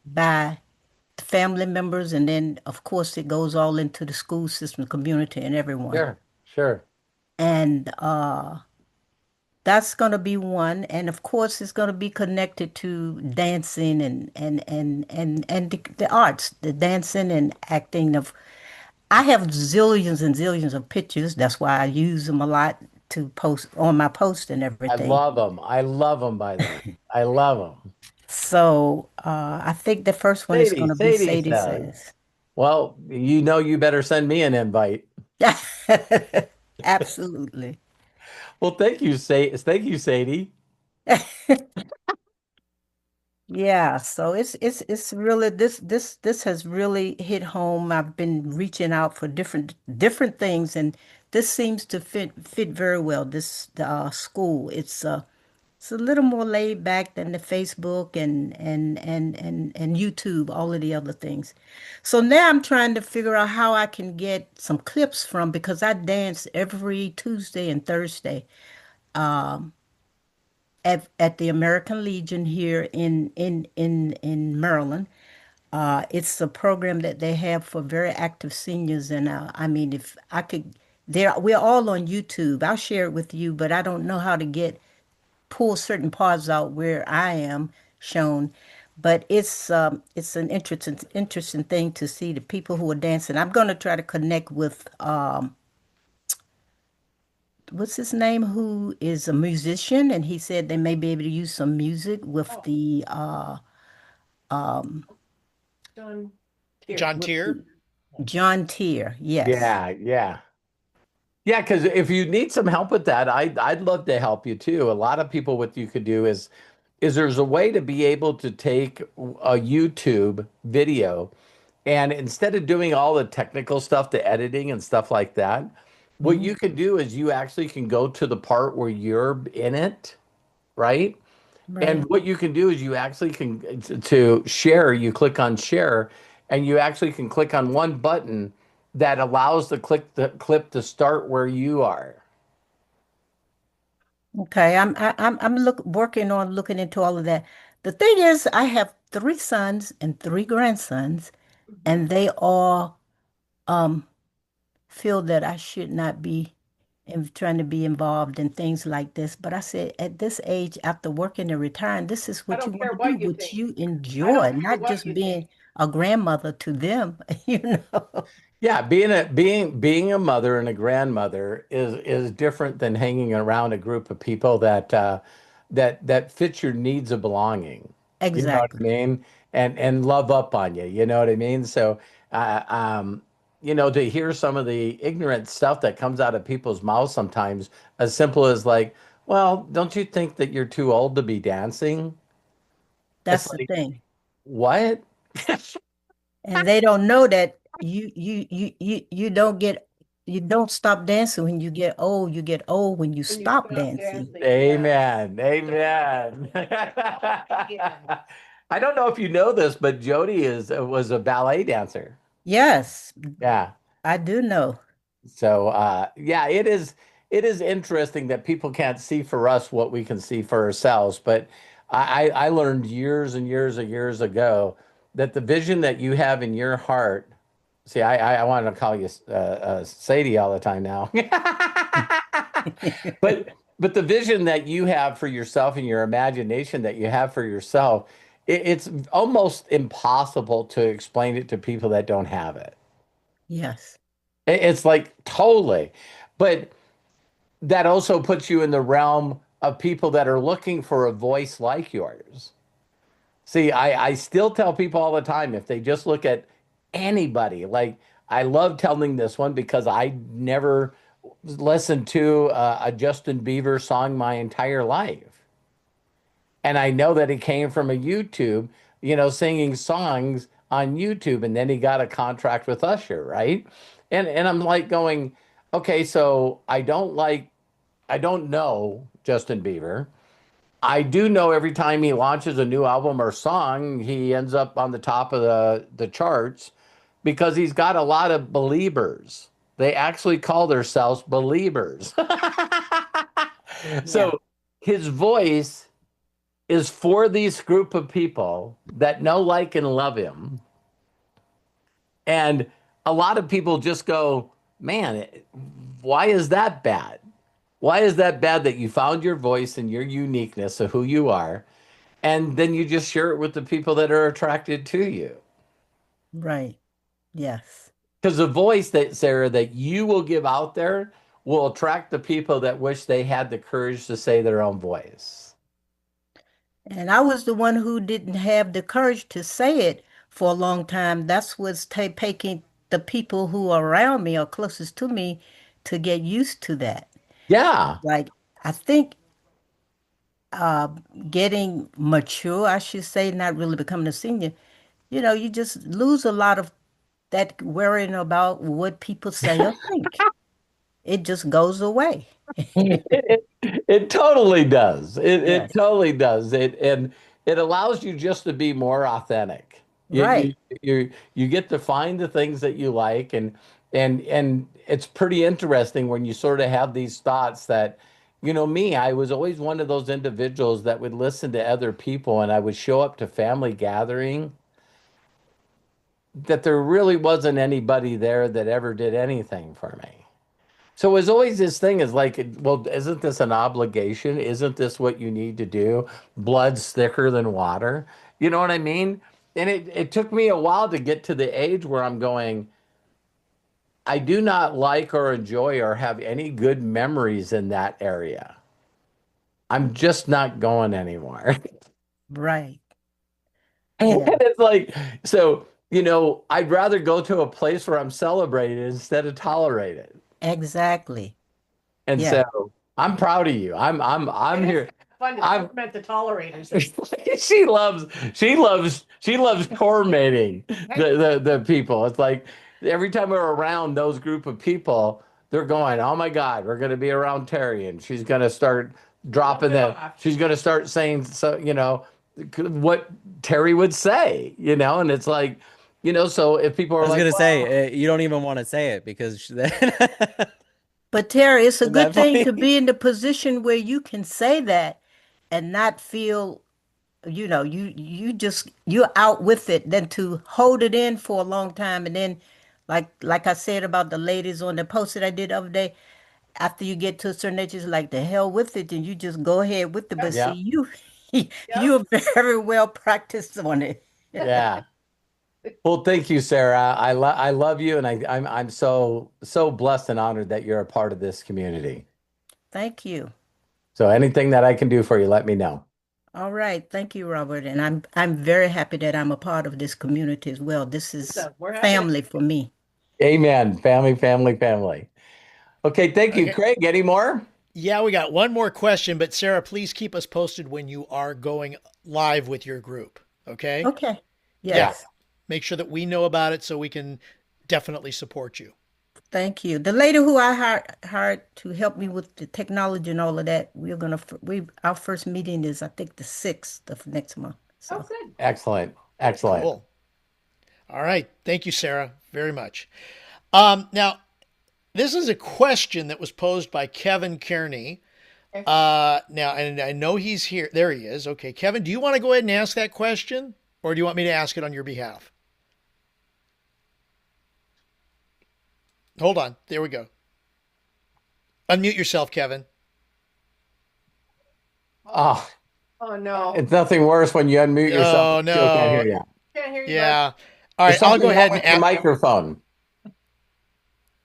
by family members, and then of course it goes all into the school system, community, and everyone. Sure, sure. And that's going to be one, and of course it's going to be connected to dancing and the arts, the dancing and acting of. I have zillions and zillions of pictures. That's why I use them a lot to post on my post and I everything. love them. I love them, by the way. I love them. So I think the first one is going to be Sadie Sadie says, Says. well, you know, you better send me an invite. Absolutely. Well, thank you, Sadie. Yeah, so it's really this has really hit home. I've been reaching out for different things, and this seems to fit very well. This the school. It's a little more laid back than the Facebook and YouTube, all of the other things. So now I'm trying to figure out how I can get some clips from because I dance every Tuesday and Thursday at the American Legion here in Maryland. It's a program that they have for very active seniors, and I mean, if I could, we're all on YouTube. I'll share it with you, but I don't know how to get pull certain parts out where I am shown. But it's an interesting thing to see the people who are dancing. I'm going to try to connect with what's his name, who is a musician, and he said they may be able to use some music with Oh, the John Tier. John Tier. John Tier. Yes, Yeah, yeah. Yeah, because if you need some help with that, I'd love to help you too. A lot of people, what you could do is there's a way to be able to take a YouTube video and instead of doing all the technical stuff, the editing and stuff like that, what hmm you can do is you actually can go to the part where you're in it, right? And right. what you can do is you actually can to share, you click on share, and you actually can click on one button that allows the clip to start where you are. Okay, I'm working on looking into all of that. The thing is, I have three sons and three grandsons, Mhm. and they all um feel that I should not be trying to be involved in things like this. But I said, at this age, after working and retiring, this is I what you don't want care to do, what you what think. you I enjoy, don't care not what just you think. being a grandmother to them, you know. Yeah, being a mother and a grandmother is different than hanging around a group of people that fits your needs of belonging. You know what I Exactly. mean? And love up on you. You know what I mean? So, uh, um, to hear some of the ignorant stuff that comes out of people's mouths sometimes, as simple as like, well, don't you think that you're too old to be dancing? It's That's the like, thing. what? And they don't know that you don't stop dancing when you get old. You get old when you When you stop stop dancing. dancing, yes. Amen. Amen. Amen. I don't know if you know this, but Jody is was a ballet dancer. Yes, Yeah. I do know. So yeah, it is interesting that people can't see for us what we can see for ourselves. But I learned years and years and years ago that the vision that you have in your heart. See, I want to call you Sadie all the time now. But but the vision that you have for yourself and your imagination that you have for yourself, it's almost impossible to explain it to people that don't have it. Yes. It's like totally. But that also puts you in the realm of people that are looking for a voice like yours. See, I still tell people all the time if they just look at anybody, like I love telling this one because I never listened to a Justin Bieber song my entire life. And I know that he came from a YouTube, singing songs on YouTube, and then he got a contract with Usher, right? And I'm like going, okay, so I don't know Justin Bieber. I do know every time he launches a new album or song, he ends up on the top of the charts because he's got a lot of believers. They actually call themselves believers. Yeah. So his voice is for these group of people that know, like, and love him. And a lot of people just go, man, why is that bad? Why is that bad that you found your voice and your uniqueness of who you are, and then you just share it with the people that are attracted to you? Right. Yes. Because the voice that, Sarah, that you will give out there will attract the people that wish they had the courage to say their own voice. And I was the one who didn't have the courage to say it for a long time. That's what's taking the people who are around me or closest to me to get used to that. Yeah. Like, I think uh, getting mature, I should say, not really becoming a senior, you just lose a lot of that worrying about what people say or think. It just goes away. It totally does. It Yes. totally does. And it allows you just to be more authentic. You Right. you you get to find the things that you like, and it's pretty interesting when you sort of have these thoughts that, me, I was always one of those individuals that would listen to other people, and I would show up to family gathering that there really wasn't anybody there that ever did anything for me. So it was always this thing is like, well, isn't this an obligation? Isn't this what you need to do? Blood's thicker than water. You know what I mean? And it took me a while to get to the age where I'm going, I do not like or enjoy or have any good memories in that area. I'm just not going anymore. Right. And Yeah. it's like, so, I'd rather go to a place where I'm celebrated instead of tolerated. Exactly. And Yeah. so I'm proud of you. I'm It is here. fun to I'm torment the tolerators. she loves tormenting the people. It's like every time we're around those group of people, they're going, "Oh my God, we're going to be around Terry, and she's going to start dropping that. She's going to start saying so, what Terry would say, and it's like, so if people I are was like, gonna well, say you don't even want to say it because But Terry, it's a isn't good that thing to funny? be in the position where you can say that and not feel, you're out with it than to hold it in for a long time and then like I said about the ladies on the post that I did the other day, after you get to a certain age, it's like the hell with it, and you just go ahead with it. But see, yeah, you Yep. you're very well practiced on it. yeah. Well, thank you, Sarah. I love you, and I'm so blessed and honored that you're a part of this community. Thank you. So anything that I can do for you, let me know. All right, thank you, Robert. And I'm very happy that I'm a part of this community as well. This is So we're happy to. family for me. Amen. Family, family, family. Okay, thank you, Okay. Craig. Any more? Yeah, we got one more question, but Sarah, please keep us posted when you are going live with your group. Okay? Okay. Yeah. Yes. Make sure that we know about it so we can definitely support you. Thank you. The lady who I hired to help me with the technology and all of that, we our first meeting is I think the 6th of next month. Oh, So good. Excellent. Excellent. Cool. All right. Thank you, Sarah, very much. Now, this is a question that was posed by Kevin Kearney. Okay. Now, and I know he's here. There he is. Okay, Kevin, do you want to go ahead and ask that question, or do you want me to ask it on your behalf? Hold on. There we go. Unmute yourself, Kevin. Oh, Oh no. it's nothing worse when you unmute yourself Oh and still can't hear no. you. Can't hear you, bud. Yeah. All There's right. I'll go something wrong ahead and with your ask. microphone.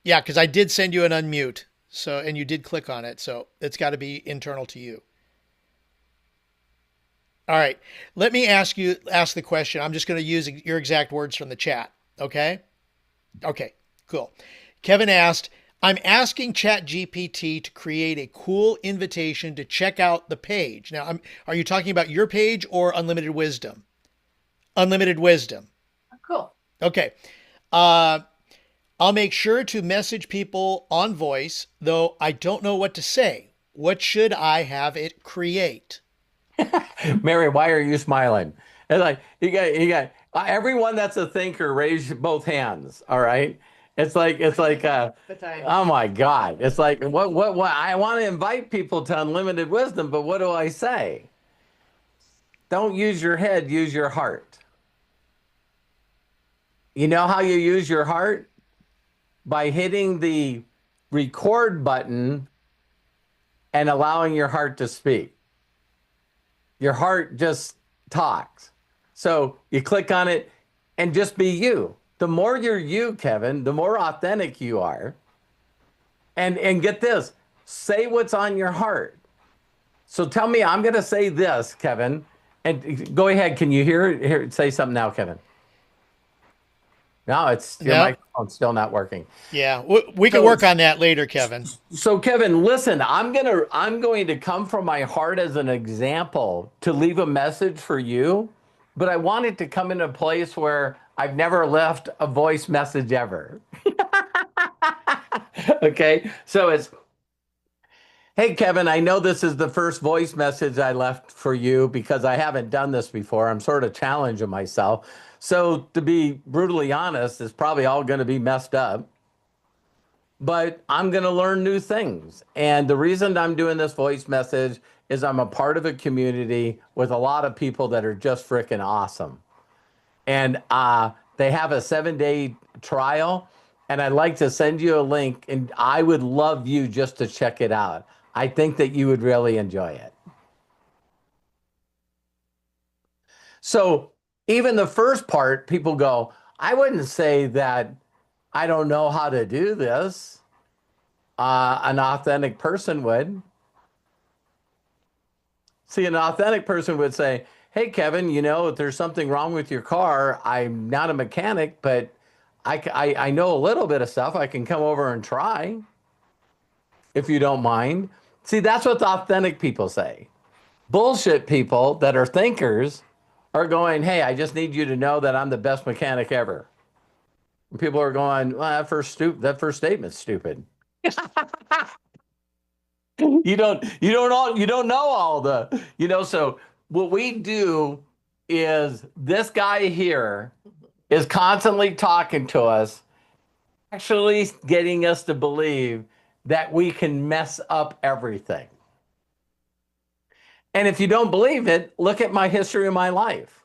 Yeah, because I did send you an unmute. So, and you did click on it. So it's got to be internal to you. All right. Let me ask the question. I'm just going to use your exact words from the chat. Okay. Okay. Cool. Kevin asked, I'm asking ChatGPT to create a cool invitation to check out the page. Now, are you talking about your page or Unlimited Wisdom? Unlimited Wisdom. Cool. Okay. I'll make sure to message people on voice, though I don't know what to say. What should I have it create? Mary, why are you smiling? It's like you got everyone that's a thinker, raise both hands. All right. It's like The time. oh my God. It's like what I want to invite people to unlimited wisdom, but what do I say? Don't use your head, use your heart. You know how you use your heart? By hitting the record button and allowing your heart to speak. Your heart just talks. So you click on it and just be you. The more you're you, Kevin, the more authentic you are. And get this, say what's on your heart. So tell me, I'm going to say this, Kevin, and go ahead. Can you hear say something now, Kevin? No, it's your No. microphone's still not working. Yeah, we can So work on that later, Kevin. So Kevin, listen, I'm going to come from my heart as an example to leave a message for you, but I want it to come in a place where I've never left a voice message ever. Okay? So it's, hey Kevin, I know this is the first voice message I left for you because I haven't done this before. I'm sort of challenging myself. So to be brutally honest, it's probably all going to be messed up. But I'm going to learn new things. And the reason I'm doing this voice message is I'm a part of a community with a lot of people that are just freaking awesome. And they have a 7-day trial. And I'd like to send you a link. And I would love you just to check it out. I think that you would really enjoy it. So even the first part, people go, I wouldn't say that I don't know how to do this. An authentic person would. See, an authentic person would say, hey, Kevin, you know, if there's something wrong with your car, I'm not a mechanic, but I know a little bit of stuff. I can come over and try if you don't mind. See, that's what the authentic people say. Bullshit people that are thinkers are going, hey, I just need you to know that I'm the best mechanic ever. And people are going, well, that first statement's stupid. You don't know all the, so what we do is this guy here is constantly talking to us, actually getting us to believe that we can mess up everything. And if you don't believe it, look at my history of my life.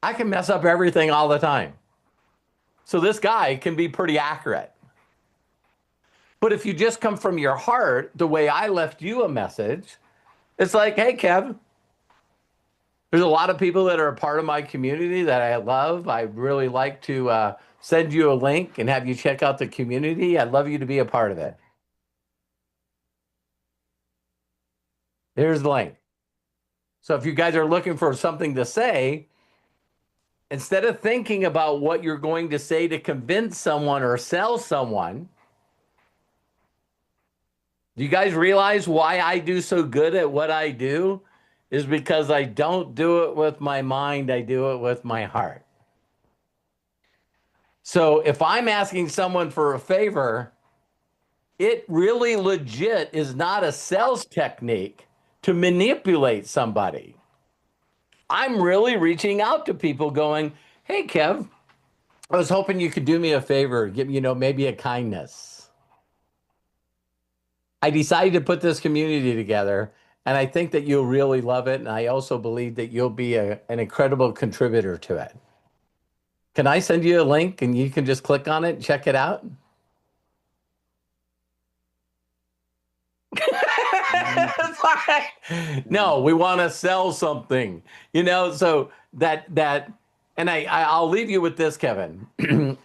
I can mess up everything all the time. So this guy can be pretty accurate. But if you just come from your heart, the way I left you a message, it's like, hey, Kev, there's a lot of people that are a part of my community that I love. I'd really like to send you a link and have you check out the community. I'd love you to be a part of it. Here's the link. So if you guys are looking for something to say, instead of thinking about what you're going to say to convince someone or sell someone, do you guys realize why I do so good at what I do? Is because I don't do it with my mind, I do it with my heart. So if I'm asking someone for a favor, it really legit is not a sales technique to manipulate somebody. I'm really reaching out to people going, hey, Kev, I was hoping you could do me a favor, give me, maybe a kindness. I decided to put this community together, and I think that you'll really love it. And I also believe that you'll be an incredible contributor to it. Can I send you a link and you can just click on it and check it out? No, we want to sell something, so and I'll leave you with this, Kevin.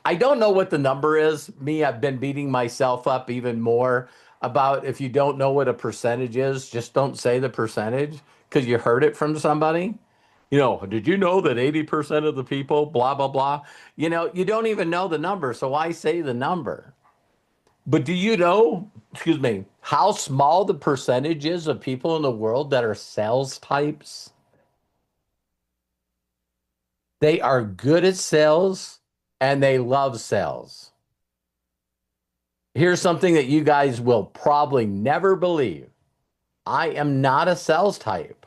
I don't know what the number is. I've been beating myself up even more about if you don't know what a percentage is, just don't say the percentage because you heard it from somebody. Did you know that 80% of the people, blah, blah, blah, you don't even know the number. So why say the number? But do you know, excuse me, how small the percentage is of people in the world that are sales types? They are good at sales and they love sales. Here's something that you guys will probably never believe. I am not a sales type.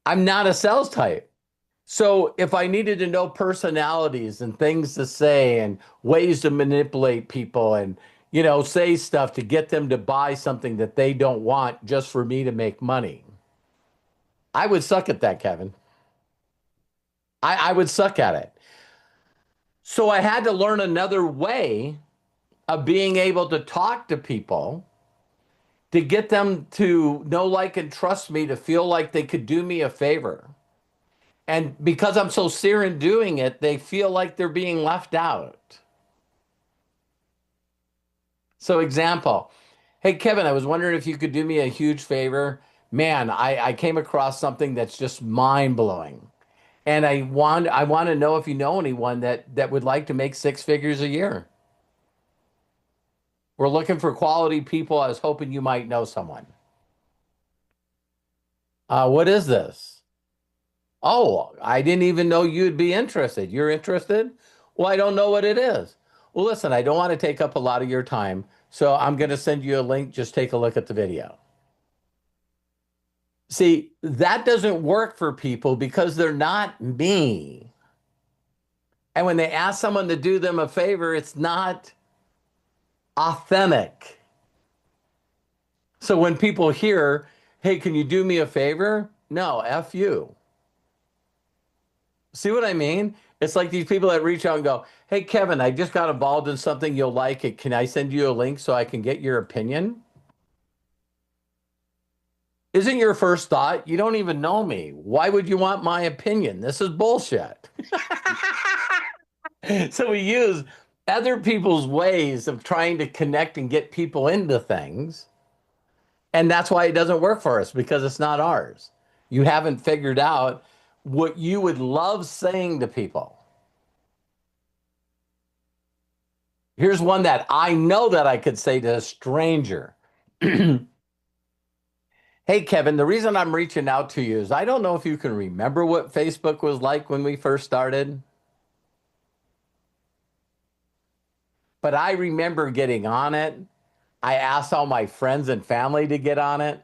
I'm not a sales type. So if I needed to know personalities and things to say and ways to manipulate people and, say stuff to get them to buy something that they don't want just for me to make money. I would suck at that, Kevin. I would suck at it. So I had to learn another way of being able to talk to people to get them to know, like, and trust me, to feel like they could do me a favor. And because I'm so sincere in doing it, they feel like they're being left out. So, example, hey, Kevin, I was wondering if you could do me a huge favor. Man, I came across something that's just mind blowing. And I want to know if you know anyone that would like to make six figures a year. We're looking for quality people. I was hoping you might know someone. What is this? Oh, I didn't even know you'd be interested. You're interested? Well, I don't know what it is. Well, listen, I don't want to take up a lot of your time, so I'm going to send you a link. Just take a look at the video. See, that doesn't work for people because they're not me. And when they ask someone to do them a favor, it's not authentic. So when people hear, hey, can you do me a favor? No, F you. See what I mean? It's like these people that reach out and go, hey, Kevin, I just got involved in something. You'll like it. Can I send you a link so I can get your opinion? Isn't your first thought, you don't even know me. Why would you want my opinion? This is bullshit. So we use other people's ways of trying to connect and get people into things. And that's why it doesn't work for us, because it's not ours. You haven't figured out what you would love saying to people. Here's one that I know that I could say to a stranger. Hey, Kevin, the reason I'm reaching out to you is I don't know if you can remember what Facebook was like when we first started, but I remember getting on it. I asked all my friends and family to get on it.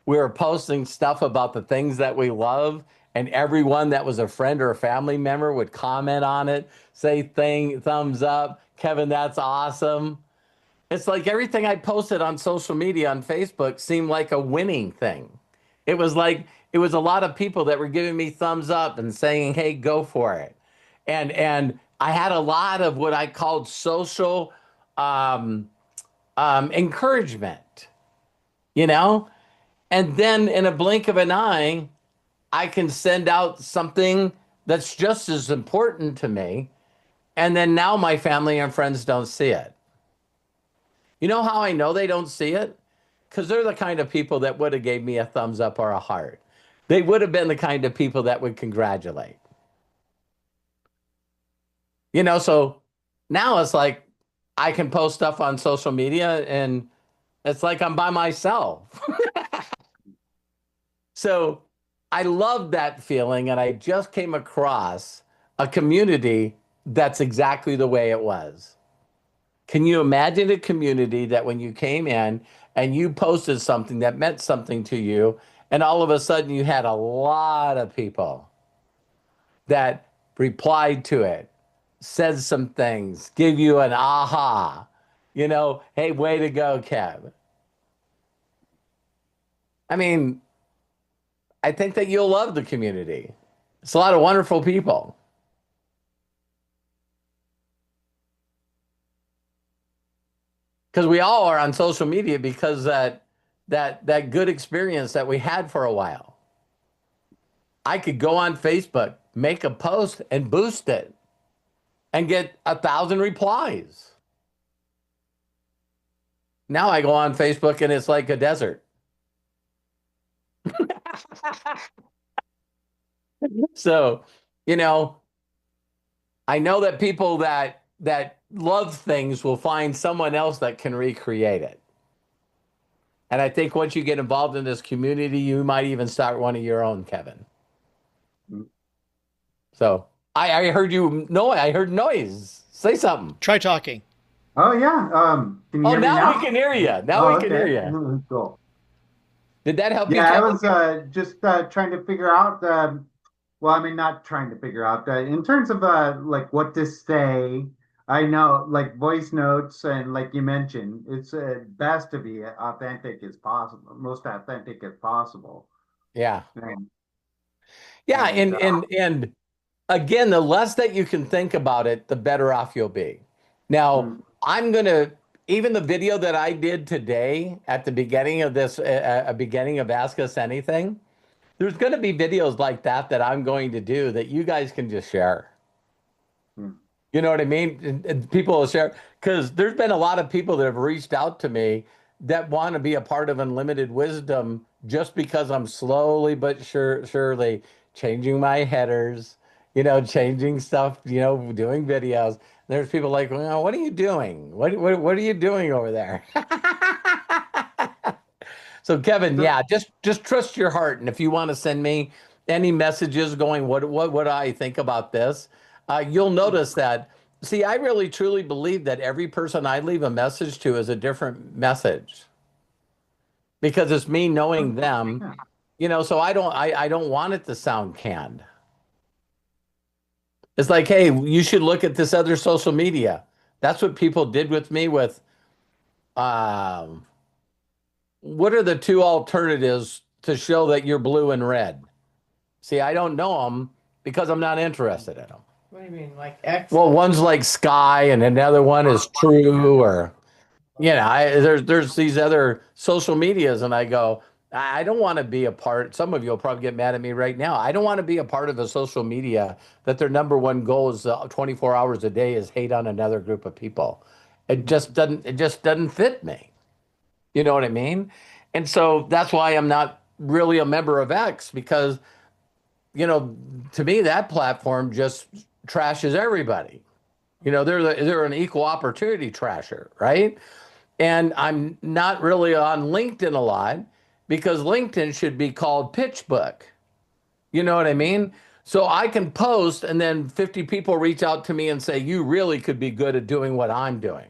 We were posting stuff about the things that we love, and everyone that was a friend or a family member would comment on it, say thumbs up, Kevin, that's awesome. It's like everything I posted on social media on Facebook seemed like a winning thing. It was like it was a lot of people that were giving me thumbs up and saying, "Hey, go for it." And I had a lot of what I called social um, encouragement, you know. And then in a blink of an eye, I can send out something that's just as important to me. And then now my family and friends don't see it. You know how I know they don't see it? Because they're the kind of people that would have gave me a thumbs up or a heart. They would have been the kind of people that would congratulate. So now it's like I can post stuff on social media and it's like I'm by myself. So I love that feeling. And I just came across a community that's exactly the way it was. Can you imagine a community that when you came in and you posted something that meant something to you, and all of a sudden you had a lot of people that replied to it, said some things, give you an aha, hey, way to go, Kev. I mean, I think that you'll love the community. It's a lot of wonderful people. Because we all are on social media because that good experience that we had for a while. I could go on Facebook, make a post, and boost it, and get 1,000 replies. Now I go on Facebook and it's like a desert. So, I know that people that love things will find someone else that can recreate it. And I think once you get involved in this community, you might even start one of your own, Kevin. So I heard you know I heard noise. Say something. Try talking. Oh yeah. Can you Oh, hear me now now? we can hear you. Now Oh, we can hear okay. you. Cool. Did that help you, Yeah, I Kevin? was just trying to figure out. Well, I mean, not trying to figure out. In terms of like what to say, I know, like voice notes and like you mentioned, it's best to be authentic as possible, most authentic as possible. Yeah. And, Yeah, and and again, the less that you can think about it, the better off you'll be. Now, mm, I'm gonna even the video that I did today at the beginning of this, beginning of Ask Us Anything. There's going to be videos like that I'm going to do that you guys can just share. mm, You know what I mean? And people will share because there's been a lot of people that have reached out to me that want to be a part of Unlimited Wisdom just because I'm slowly but surely changing my headers, changing stuff, doing videos. There's people like, well, what are you doing? What are you doing over there? So Kevin, so, yeah, just trust your heart, and if you want to send me any messages going, what I think about this, you'll notice that. See, I really truly believe that every person I leave a message to is a different message because it's me knowing them, yeah. So I don't want it to sound canned. It's like, hey, you should look at this other social media. That's what people did with me with um, what are the two alternatives to show that you're blue and red? See, I don't know them because I'm not interested in them. What do you mean, like X? Well, one's like sky, and another one is true, or there's these other social medias, and I go, I don't want to be a part. Some of you will probably get mad at me right now. I don't want to be a part of a social media that their number one goal is 24 hours a day is hate on another group of people. It just doesn't fit me. You know what I mean? And so that's why I'm not really a member of X because to me, that platform just trashes everybody. They're an equal opportunity trasher, right? And I'm not really on LinkedIn a lot because LinkedIn should be called Pitch Book. You know what I mean? So I can post and then 50 people reach out to me and say, you really could be good at doing what I'm doing,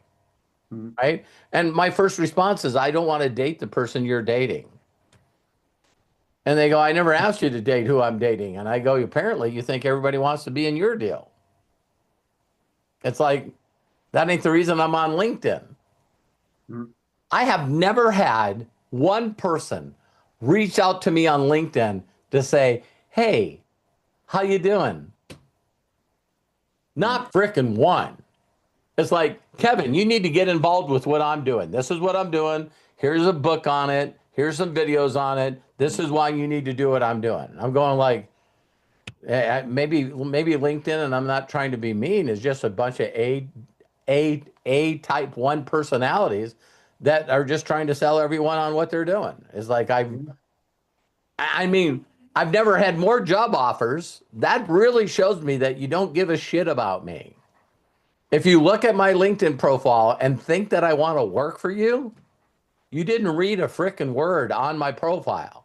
Mm, right? And my first response is, I don't want to date the person you're dating. And they go, I never asked you to date who I'm dating. And I go, apparently you think everybody wants to be in your deal. It's like, that ain't the reason I'm on LinkedIn. mm, I have never had one person reach out to me on LinkedIn to say, hey, how you doing? mm, Not frickin' one. It's like, Kevin, you need to get involved with what I'm doing. This is what I'm doing. Here's a book on it. Here's some videos on it. This is why you need to do what I'm doing. I'm going like, maybe LinkedIn, and I'm not trying to be mean, is just a bunch of A type one personalities that are just trying to sell everyone on what they're doing. It's like mm. I mean, I've never had more job offers. That really shows me that you don't give a shit about me. If you look at my LinkedIn profile and think that I want to work for you, you didn't read a frickin' word on my profile.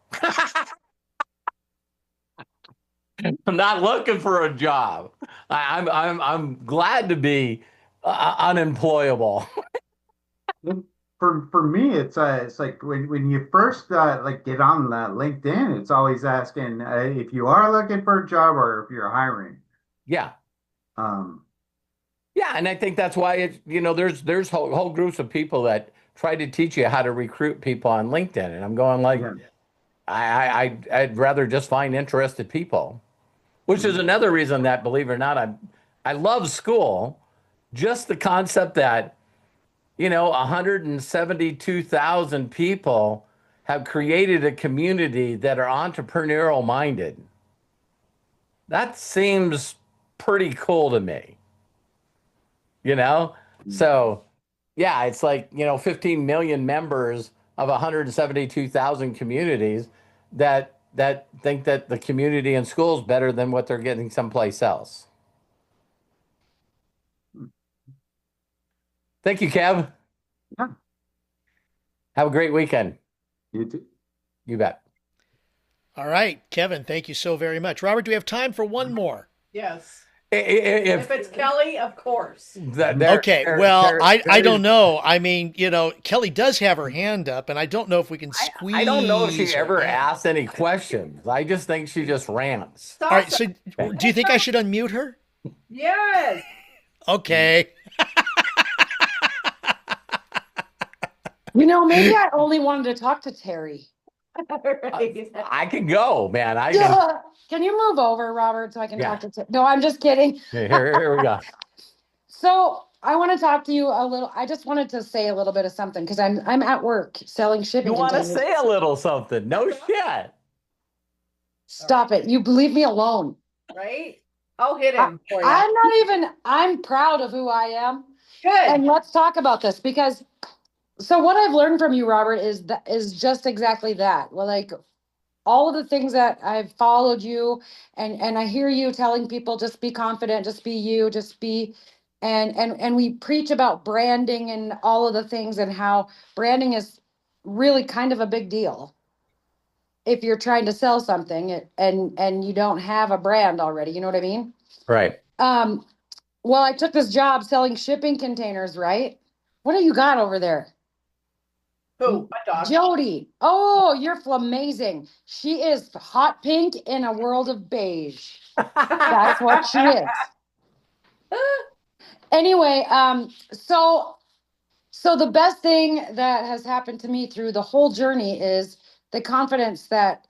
I'm not looking for a job. I'm glad to be unemployable. And for me, it's like when you first like get on LinkedIn, it's always asking if you are looking for a job or if you're hiring. Yeah. Um, Yeah, and I think that's why there's whole groups of people that try to teach you how to recruit people on LinkedIn, and I'm going like, yeah. I'd rather just find interested people, which is Mm, another reason that, believe it or not, I love school. Just the concept that 172,000 people have created a community that are entrepreneurial minded. That seems pretty cool to me, you know? mm, So, yeah, it's like, 15 million members of 172,000 communities that think that the community and school is better than what they're getting someplace else. mm. Thank you, Kev. Yeah, Have a great weekend. you too. You bet. All right, Kevin, thank you so very much. Robert, do we have time for one more? Yes. If If it's Kelly, of course. Okay, well, I don't know. I mean, Kelly does have her hand up, and I don't know if we can squeeze I don't know if she her ever in. asked any questions. I just think she just rants. All right, so do you think I should unmute her? Yes. Okay. Maybe I only wanted to talk to Terry. Right. I can go, man. I can. Duh. Can you move over, Robert, so I can Yeah. talk to Terry? No, I'm just kidding. Here we go. So I want to talk to you a little. I just wanted to say a little bit of something because I'm at work selling You shipping want to containers. say a little something? No shit. Stop it. You leave me alone. Right? I'll hit I, him for you. I'm not even, I'm proud of who I am. Good. And let's talk about this because so what I've learned from you, Robert, is just exactly that. Well, like all of the things that I've followed you and I hear you telling people just be confident, just be you, just be and we preach about branding and all of the things and how branding is really kind of a big deal if you're trying to sell something and you don't have a brand already, you know what I mean? Right. Um, well, I took this job selling shipping containers, right? What do you got over there? Who? My dog. Jody. Oh, you're amazing. She is hot pink in a world of beige. That's what she is. Anyway, so the best thing that has happened to me through the whole journey is the confidence that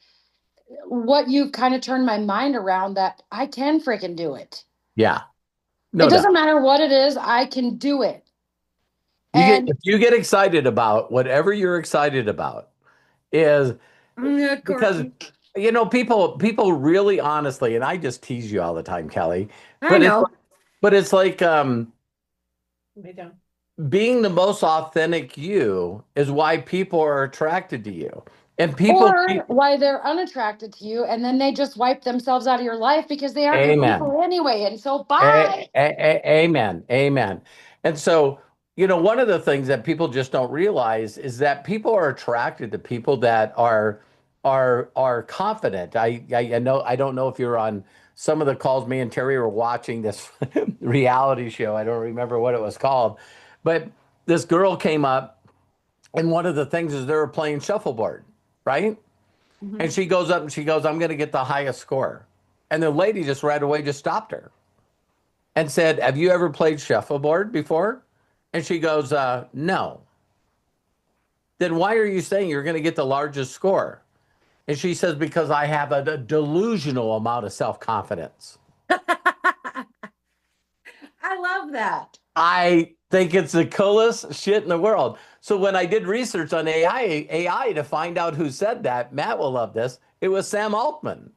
what you've kind of turned my mind around that I can freaking do it. Yeah. It No doubt. doesn't matter what it is, I can do it. And If you get excited about whatever you're excited about is because Courtney, people really honestly, and I just tease you all the time, Kelly, I but it's know. but it's like Lay down. being the most authentic you is why people are attracted to you. And Or why they're unattracted to you, and then they just wipe themselves out of your life because they aren't your amen. people anyway. And so, bye. Amen. Amen. And so, one of the things that people just don't realize is that people are attracted to people that are confident. I know I don't know if you're on some of the calls me and Terry were watching this reality show. I don't remember what it was called, but this girl came up and one of the things is they were playing shuffleboard, right? And she goes up and she goes, I'm going to get the highest score. And the lady just right away just stopped her and said, have you ever played shuffleboard before? And she goes, no. Then why are you saying you're going to get the largest score? And she says, because I have a delusional amount of self-confidence. I love that. I think it's the coolest shit in the world. So when I did research on AI to find out who said that, Matt will love this. It was Sam Altman.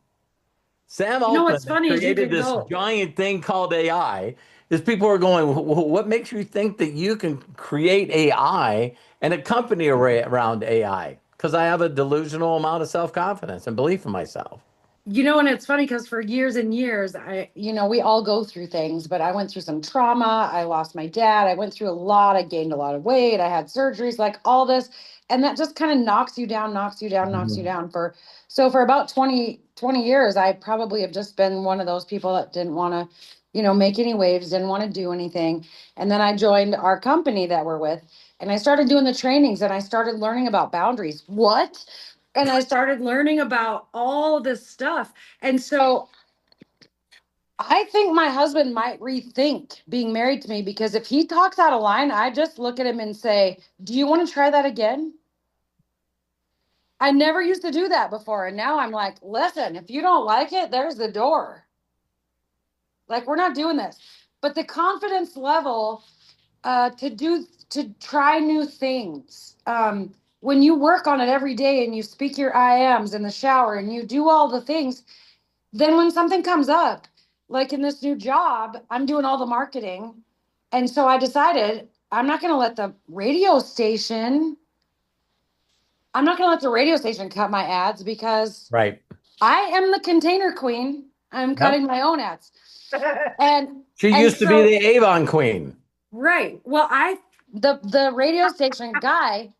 Sam You know what's Altman funny is you created could this go. giant thing called AI. Is people are going, what makes you think that you can create AI and a company around AI? Because I have a delusional amount of self-confidence and belief in myself. And it's funny because for years and years, we all go through things, but I went through some trauma. I lost my dad. I went through a lot. I gained a lot of weight. I had surgeries, like all this. And that just kind of knocks you down, knocks you down, knocks you Mhm. down for about 20 years, I probably have just been one of those people that didn't want to, make any waves, didn't want to do anything. And then I joined our company that we're with and I started doing the trainings and I started learning about boundaries. What? And I started learning about all this stuff. And so I think my husband might rethink being married to me because if he talks out of line, I just look at him and say, do you want to try that again? I never used to do that before. And now I'm like, listen, if you don't like it, there's the door. Like, we're not doing this. But the confidence level to try new things. When you work on it every day and you speak your I ams in the shower and you do all the things, then when something comes up, like in this new job, I'm doing all the marketing. And so I decided I'm not going to let the radio station cut my ads because Right. I am the container queen. I'm Yep. cutting my own ads. And She and used to be so the Avon Queen. right. Well, the radio station guy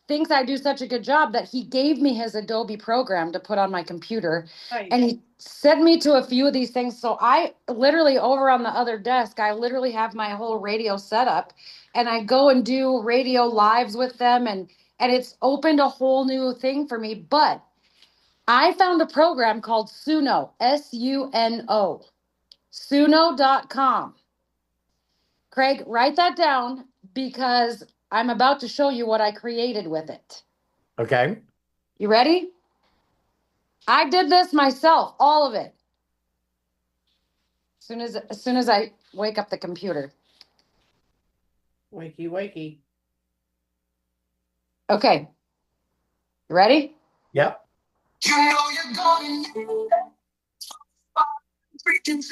thinks I do such a good job that he gave me his Adobe program to put on my computer. Nice. And he sent me to a few of these things. So I literally over on the other desk, I literally have my whole radio set up and I go and do radio lives with them and it's opened a whole new thing for me. But I found a program called Suno, Suno, suno.com. Craig, write that down because I'm about to show you what I created with it. Okay. You ready? I did this myself, all of it. As soon as I wake up the computer. Wakey, wakey. Okay. You ready? Yep. You know you're going to freaking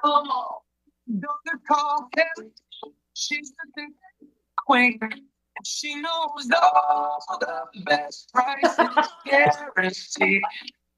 gonna call Kelly. She's the queen. She knows all the best prices guaranteed.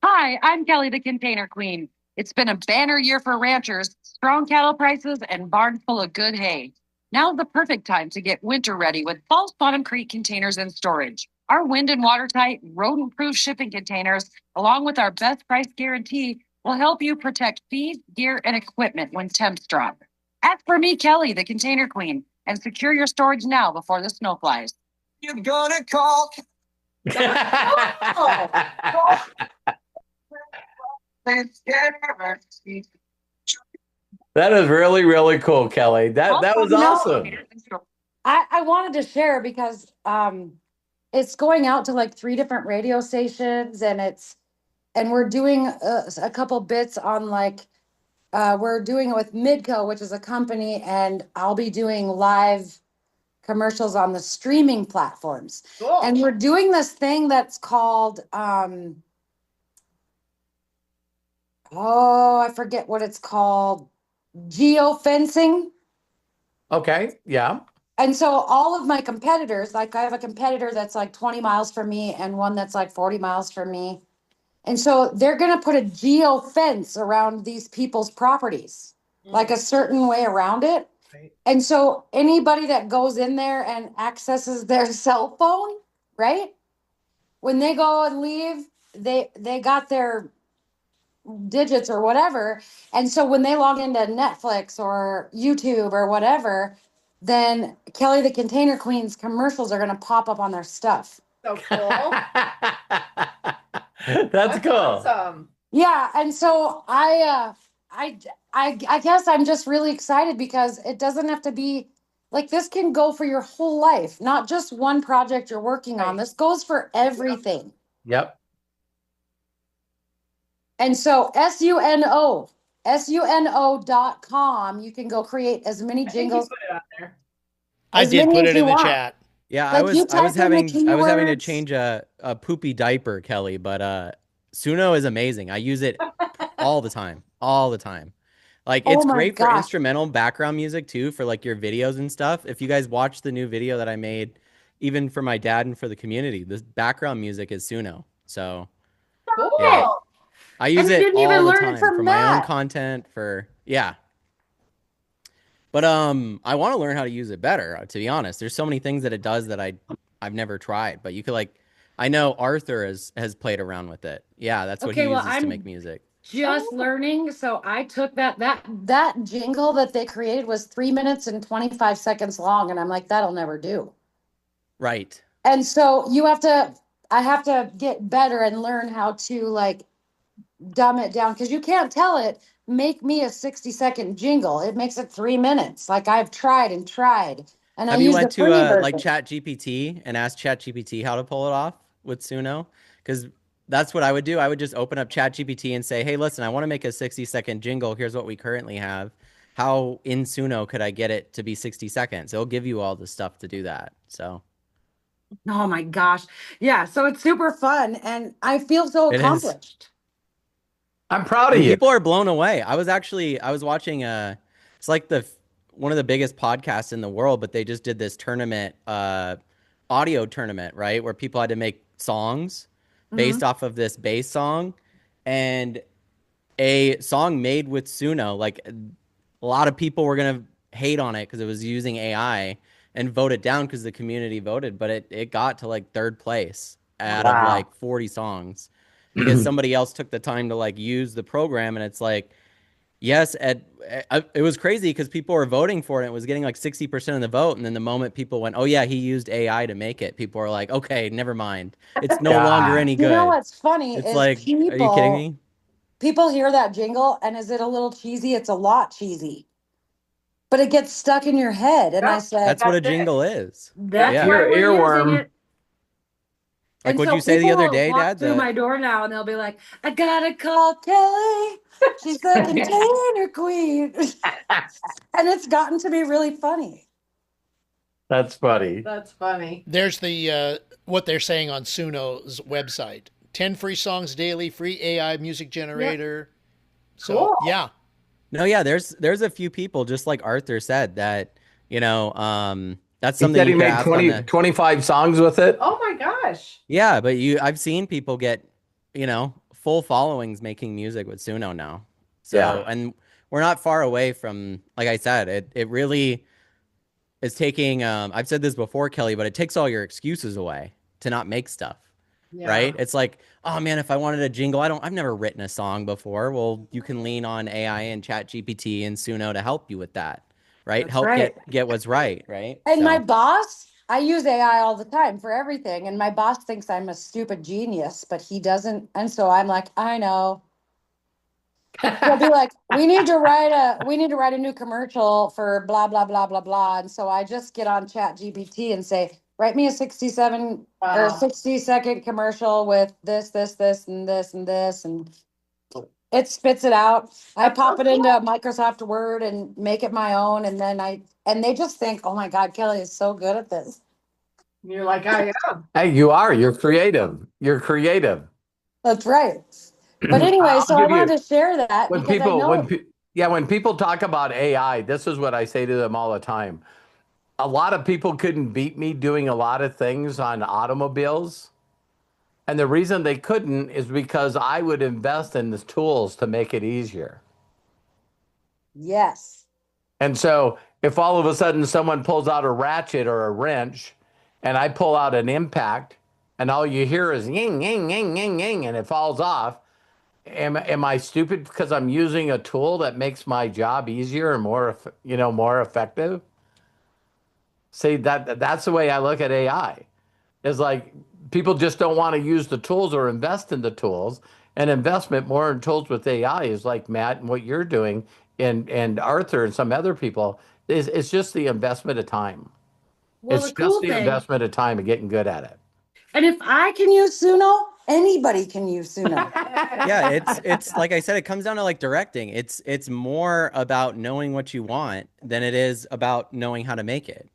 Hi, I'm Kelly, the Container Queen. It's been a banner year for ranchers, strong cattle prices, and barns full of good hay. Now's the perfect time to get winter ready with Falls Bottom Creek containers and storage. Our wind and watertight, rodent-proof shipping containers, along with our best price guarantee, will help you protect feed, gear, and equipment when temps drop. Ask for me, Kelly, the Container Queen, and secure your storage now before the snow flies. You're gonna call. That is really, really cool, Kelly. That was awesome. I wanted to share because it's going out to like 3 different radio stations, and we're doing a couple bits on like we're doing it with Midco, which is a company, and I'll be doing live commercials on the streaming platforms. Cool. And we're doing this thing that's called I forget what it's called, geofencing. Okay. Yeah. And so all of my competitors, like I have a competitor that's like 20 miles from me and one that's like 40 miles from me. And so they're going to put a geo fence around these people's properties, like a certain way around it. Right. And so anybody that goes in there and accesses their cell phone, right? When they go and leave, they got their digits or whatever. And so when they log into Netflix or YouTube or whatever, then Kelly the Container Queen's commercials are going to pop up on their stuff. So cool. That's cool. Awesome. Yeah, and so I guess I'm just really excited because it doesn't have to be like this can go for your whole life, not just one project you're working on. Right. This goes for everything. Yep. And so suno.com, you can go create as many I think you jingles. put it on there. I As did many put as it in you the want. chat. Yeah, Like, you I was type in the having to keywords. change a poopy diaper, Kelly, but Suno is amazing. I use it all the time. All the time. Like Oh it's my great for gosh. instrumental background music too, for like your videos and stuff. If you guys watch the new video that I made, even for my dad and for the community, this background music is Suno. So Cool. yeah. I use And you it didn't even all the learn it time from for my own Matt. content, yeah. But I want to learn how to use it better, to be honest. There's so many things that it does that I've never tried, but you could like I know Arthur has played around with it. Yeah, that's what he Okay, well, uses to I'm make music. just learning. So I took that jingle that they created was 3 minutes and 25 seconds long, and I'm like, that'll never do. Right. And so I have to get better and learn how to like dumb it down because you can't tell it, make me a 60-second jingle. It makes it 3 minutes. Like I've tried and tried. And I Have you use went the to free like version. Chat GPT and asked Chat GPT how to pull it off with Suno? Because that's what I would do. I would just open up Chat GPT and say, hey, listen, I want to make a 60-second jingle. Here's what we currently have. How in Suno could I get it to be 60 seconds? It'll give you all the stuff to do that. So Oh my gosh. Yeah. So it's super fun and I feel so it is. accomplished. I'm proud of And you. people are blown away. I was watching it's like one of the biggest podcasts in the world, but they just did this tournament, audio tournament, right? Where people had to make songs based off of this bass song, and a song made with Suno. Like a lot of people were gonna hate on it because it was using AI and vote it down because the community voted, but it got to like 3rd place out of like 40 songs because somebody else took the time to like use the program. And it's like, yes, it was crazy because people were voting for it. And it was getting like 60% of the vote. And then the moment people went, oh yeah, he used AI to make it, people were like, okay, never mind. It's no longer any good. You know what's funny It's is like, are you kidding me? people hear that jingle and is it a little cheesy? It's a lot cheesy. but it gets stuck in your head. And I Yep. said, That's what a That's it. jingle is. that's Yeah. why we're using Earworm. it. Like And what'd so you say the people other will day, walk Dad? through my door now and they'll be like, I gotta call Kelly. She's the container queen. And it's gotten to be really funny. That's funny. That's funny. There's the what they're saying on Suno's website. 10 free songs daily, free AI music generator. So, Cool. yeah. No, yeah, there's a few people, just like Arthur said, that, that's He something said you he could made ask on 20, the 25 songs with it. Oh my gosh. Yeah, but I've seen people get, full followings making music with Suno now. So, Yeah. and we're not far away from, like I said, it really is taking, I've said this before, Kelly, but it takes all your excuses away to not make stuff. Yeah. Right? It's like, oh man, if I wanted a jingle, I've never written a song before. Well, you can lean on AI and Chat GPT and Suno to help you with that. Right? That's Help right. get what's right, right? And my So boss, I use AI all the time for everything. And my boss thinks I'm a stupid genius, but he doesn't. And so I'm like, I know. He'll be like, we need to write a new commercial for blah blah blah blah blah. And so I just get on Chat GPT and say, write me a 67 or Wow. 60-second commercial with this, this, this, and this and this, and it spits it out. I That's so pop it into cool. Microsoft Word and make it my own, and then and they just think, oh my God, Kelly is so good at this. You're like, I am. Hey, you are. You're creative. You're creative. That's right. But anyway, so I'll I give you wanted to share that when because I people know. when people talk about AI, this is what I say to them all the time. A lot of people couldn't beat me doing a lot of things on automobiles. And the reason they couldn't is because I would invest in the tools to make it easier. Yes. And so if all of a sudden someone pulls out a ratchet or a wrench and I pull out an impact and all you hear is ying, ying, ying, ying, ying, and it falls off, am I stupid because I'm using a tool that makes my job easier and more effective? See, that's the way I look at AI. Is like people just don't want to use the tools or invest in the tools. And investment more in tools with AI is like Matt and what you're doing and Arthur and some other people is it's just the investment of time. Well, It's the just cool the thing, investment of time and getting good at it. and if I can use Suno, anybody can use Suno. yeah, it's like I said, it comes down to like directing. It's more about knowing what you want than it is about knowing how to make it.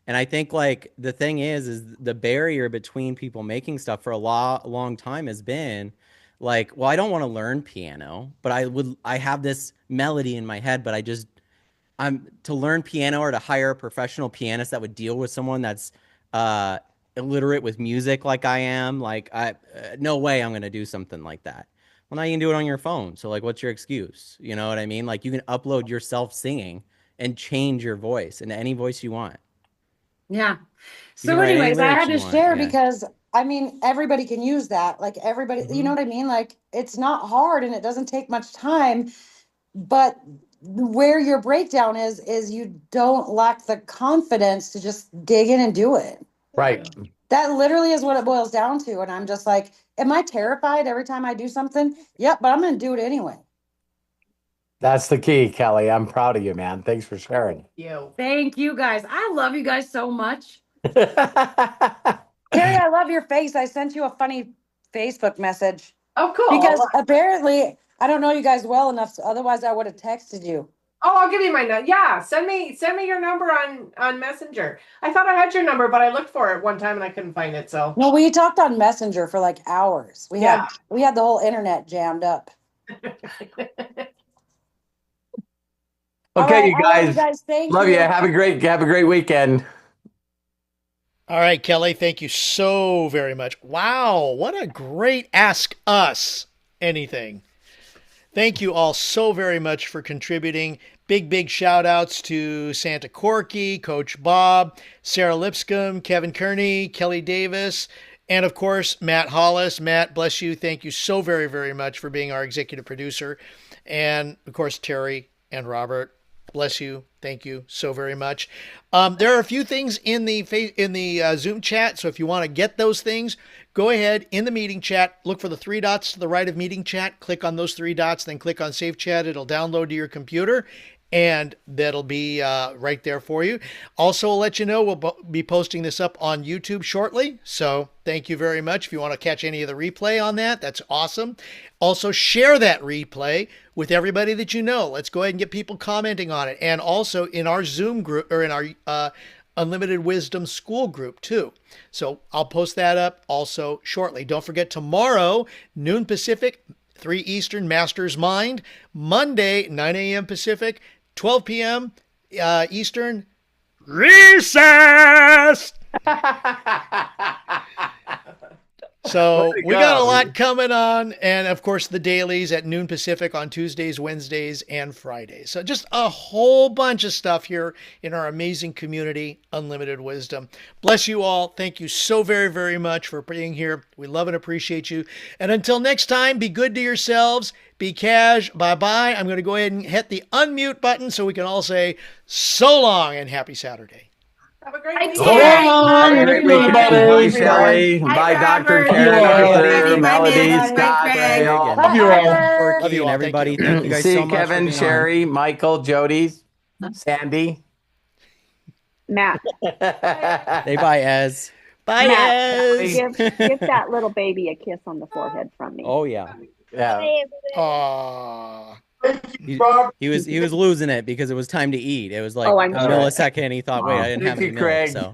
And I think like the thing is the barrier between people making stuff for a long time has been like, well, I don't want to learn piano, but I have this melody in my head, but I'm to learn piano or to hire a professional pianist that would deal with someone that's uh illiterate with music like I am, like no way I'm going to do something like that. Well, now you can do it on your phone. So like what's your excuse? You know what I mean? Like you can upload yourself singing and change your voice into any voice you want. Yeah. You can So, write any anyways, I lyrics had you to want. share Yeah. because I mean, everybody can use that. Like everybody, you know what I mean? Like it's not hard and it doesn't take much time, but where your breakdown is you don't lack the confidence to just dig in and do it. Right. That literally is what it boils down to. And I'm just like, am I terrified every time I do something? Yep, but I'm going to do it anyway. That's the key, Kelly. I'm proud of you, man. Thanks for sharing. You. Thank you guys. I love you guys so much. Okay, Terry, I love your face. I sent you a funny Facebook message Oh, cool. because apparently I don't know you guys well enough. So otherwise, I would have texted you. Oh, I'll give you my number. Yeah, send me your number on Messenger. I thought I had your number, but I looked for it one time and I couldn't find it. So No, we talked on Messenger for like hours. We Yeah. had the whole internet jammed up. All right, you I love you guys. guys. Thank Love you. you. Have a great weekend. All right, Kelly, thank you so very much. Wow, what a great Ask Us Anything. Thank you all so very much for contributing. Big shout outs to Santa Corky, Coach Bob, Sarah Lipscomb, Kevin Kearney, Kelly Davis, and of course, Matt Hollis. Matt, bless you. Thank you so very much for being our executive producer. And of course, Terry and Robert. Bless you. Thank you so very much. There are a few things in the Zoom chat, so if you want to get those things, go ahead in the meeting chat, look for the three dots to the right of meeting chat, click on those three dots, then click on Save Chat. It'll download to your computer. and that'll be right there for you. Also, I'll let you know we'll be posting this up on YouTube shortly. So thank you very much. If you want to catch any of the replay on that, that's awesome. Also, share that replay with everybody that you know. Let's go ahead and get people commenting on it. And also in our Zoom group, or in our Unlimited Wisdom School group too. So I'll post that up also shortly. Don't forget, tomorrow, noon Pacific, 3 Eastern, Master's Mind. Monday, 9 a.m. Pacific, 12 p.m. Eastern, Recess! So we got a lot coming on, and of course the dailies at noon Pacific on Tuesdays, Wednesdays, and Fridays. So just a whole bunch of stuff here in our amazing community, Unlimited Wisdom. Bless you all. Thank you so very, very much for being here. We love and appreciate you. And until next time, be good to yourselves. Be cash. Bye-bye. I'm going to go ahead and hit the unmute button so we can all say so long and happy Saturday. Have a great Hi, week. Terry. Have a great weekend. Bye, Shelley. Hi, Bye, Dr. Robert. Karen, Bye, Arthur, Bye, Melody, Bye, Scott, Craig. Craig. And Love you all. Corky you all. and Thank everybody. you. Thank you guys See so much Kevin, for being Sherry, Michael, Jody, Sandy. Matt, on. Say bye, Ez. Bye, Matt, Ez. give that little baby a kiss on the forehead from me. Oh yeah. Yeah. Aww. He was losing it because it was time to eat. It was like Oh, a I'm sure. millisecond. He thought, wait, I didn't have Thank any you, milk. Craig. So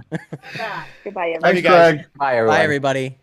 Goodbye, everyone. Love you Thanks, guys. Greg. Bye, everyone. bye, everybody.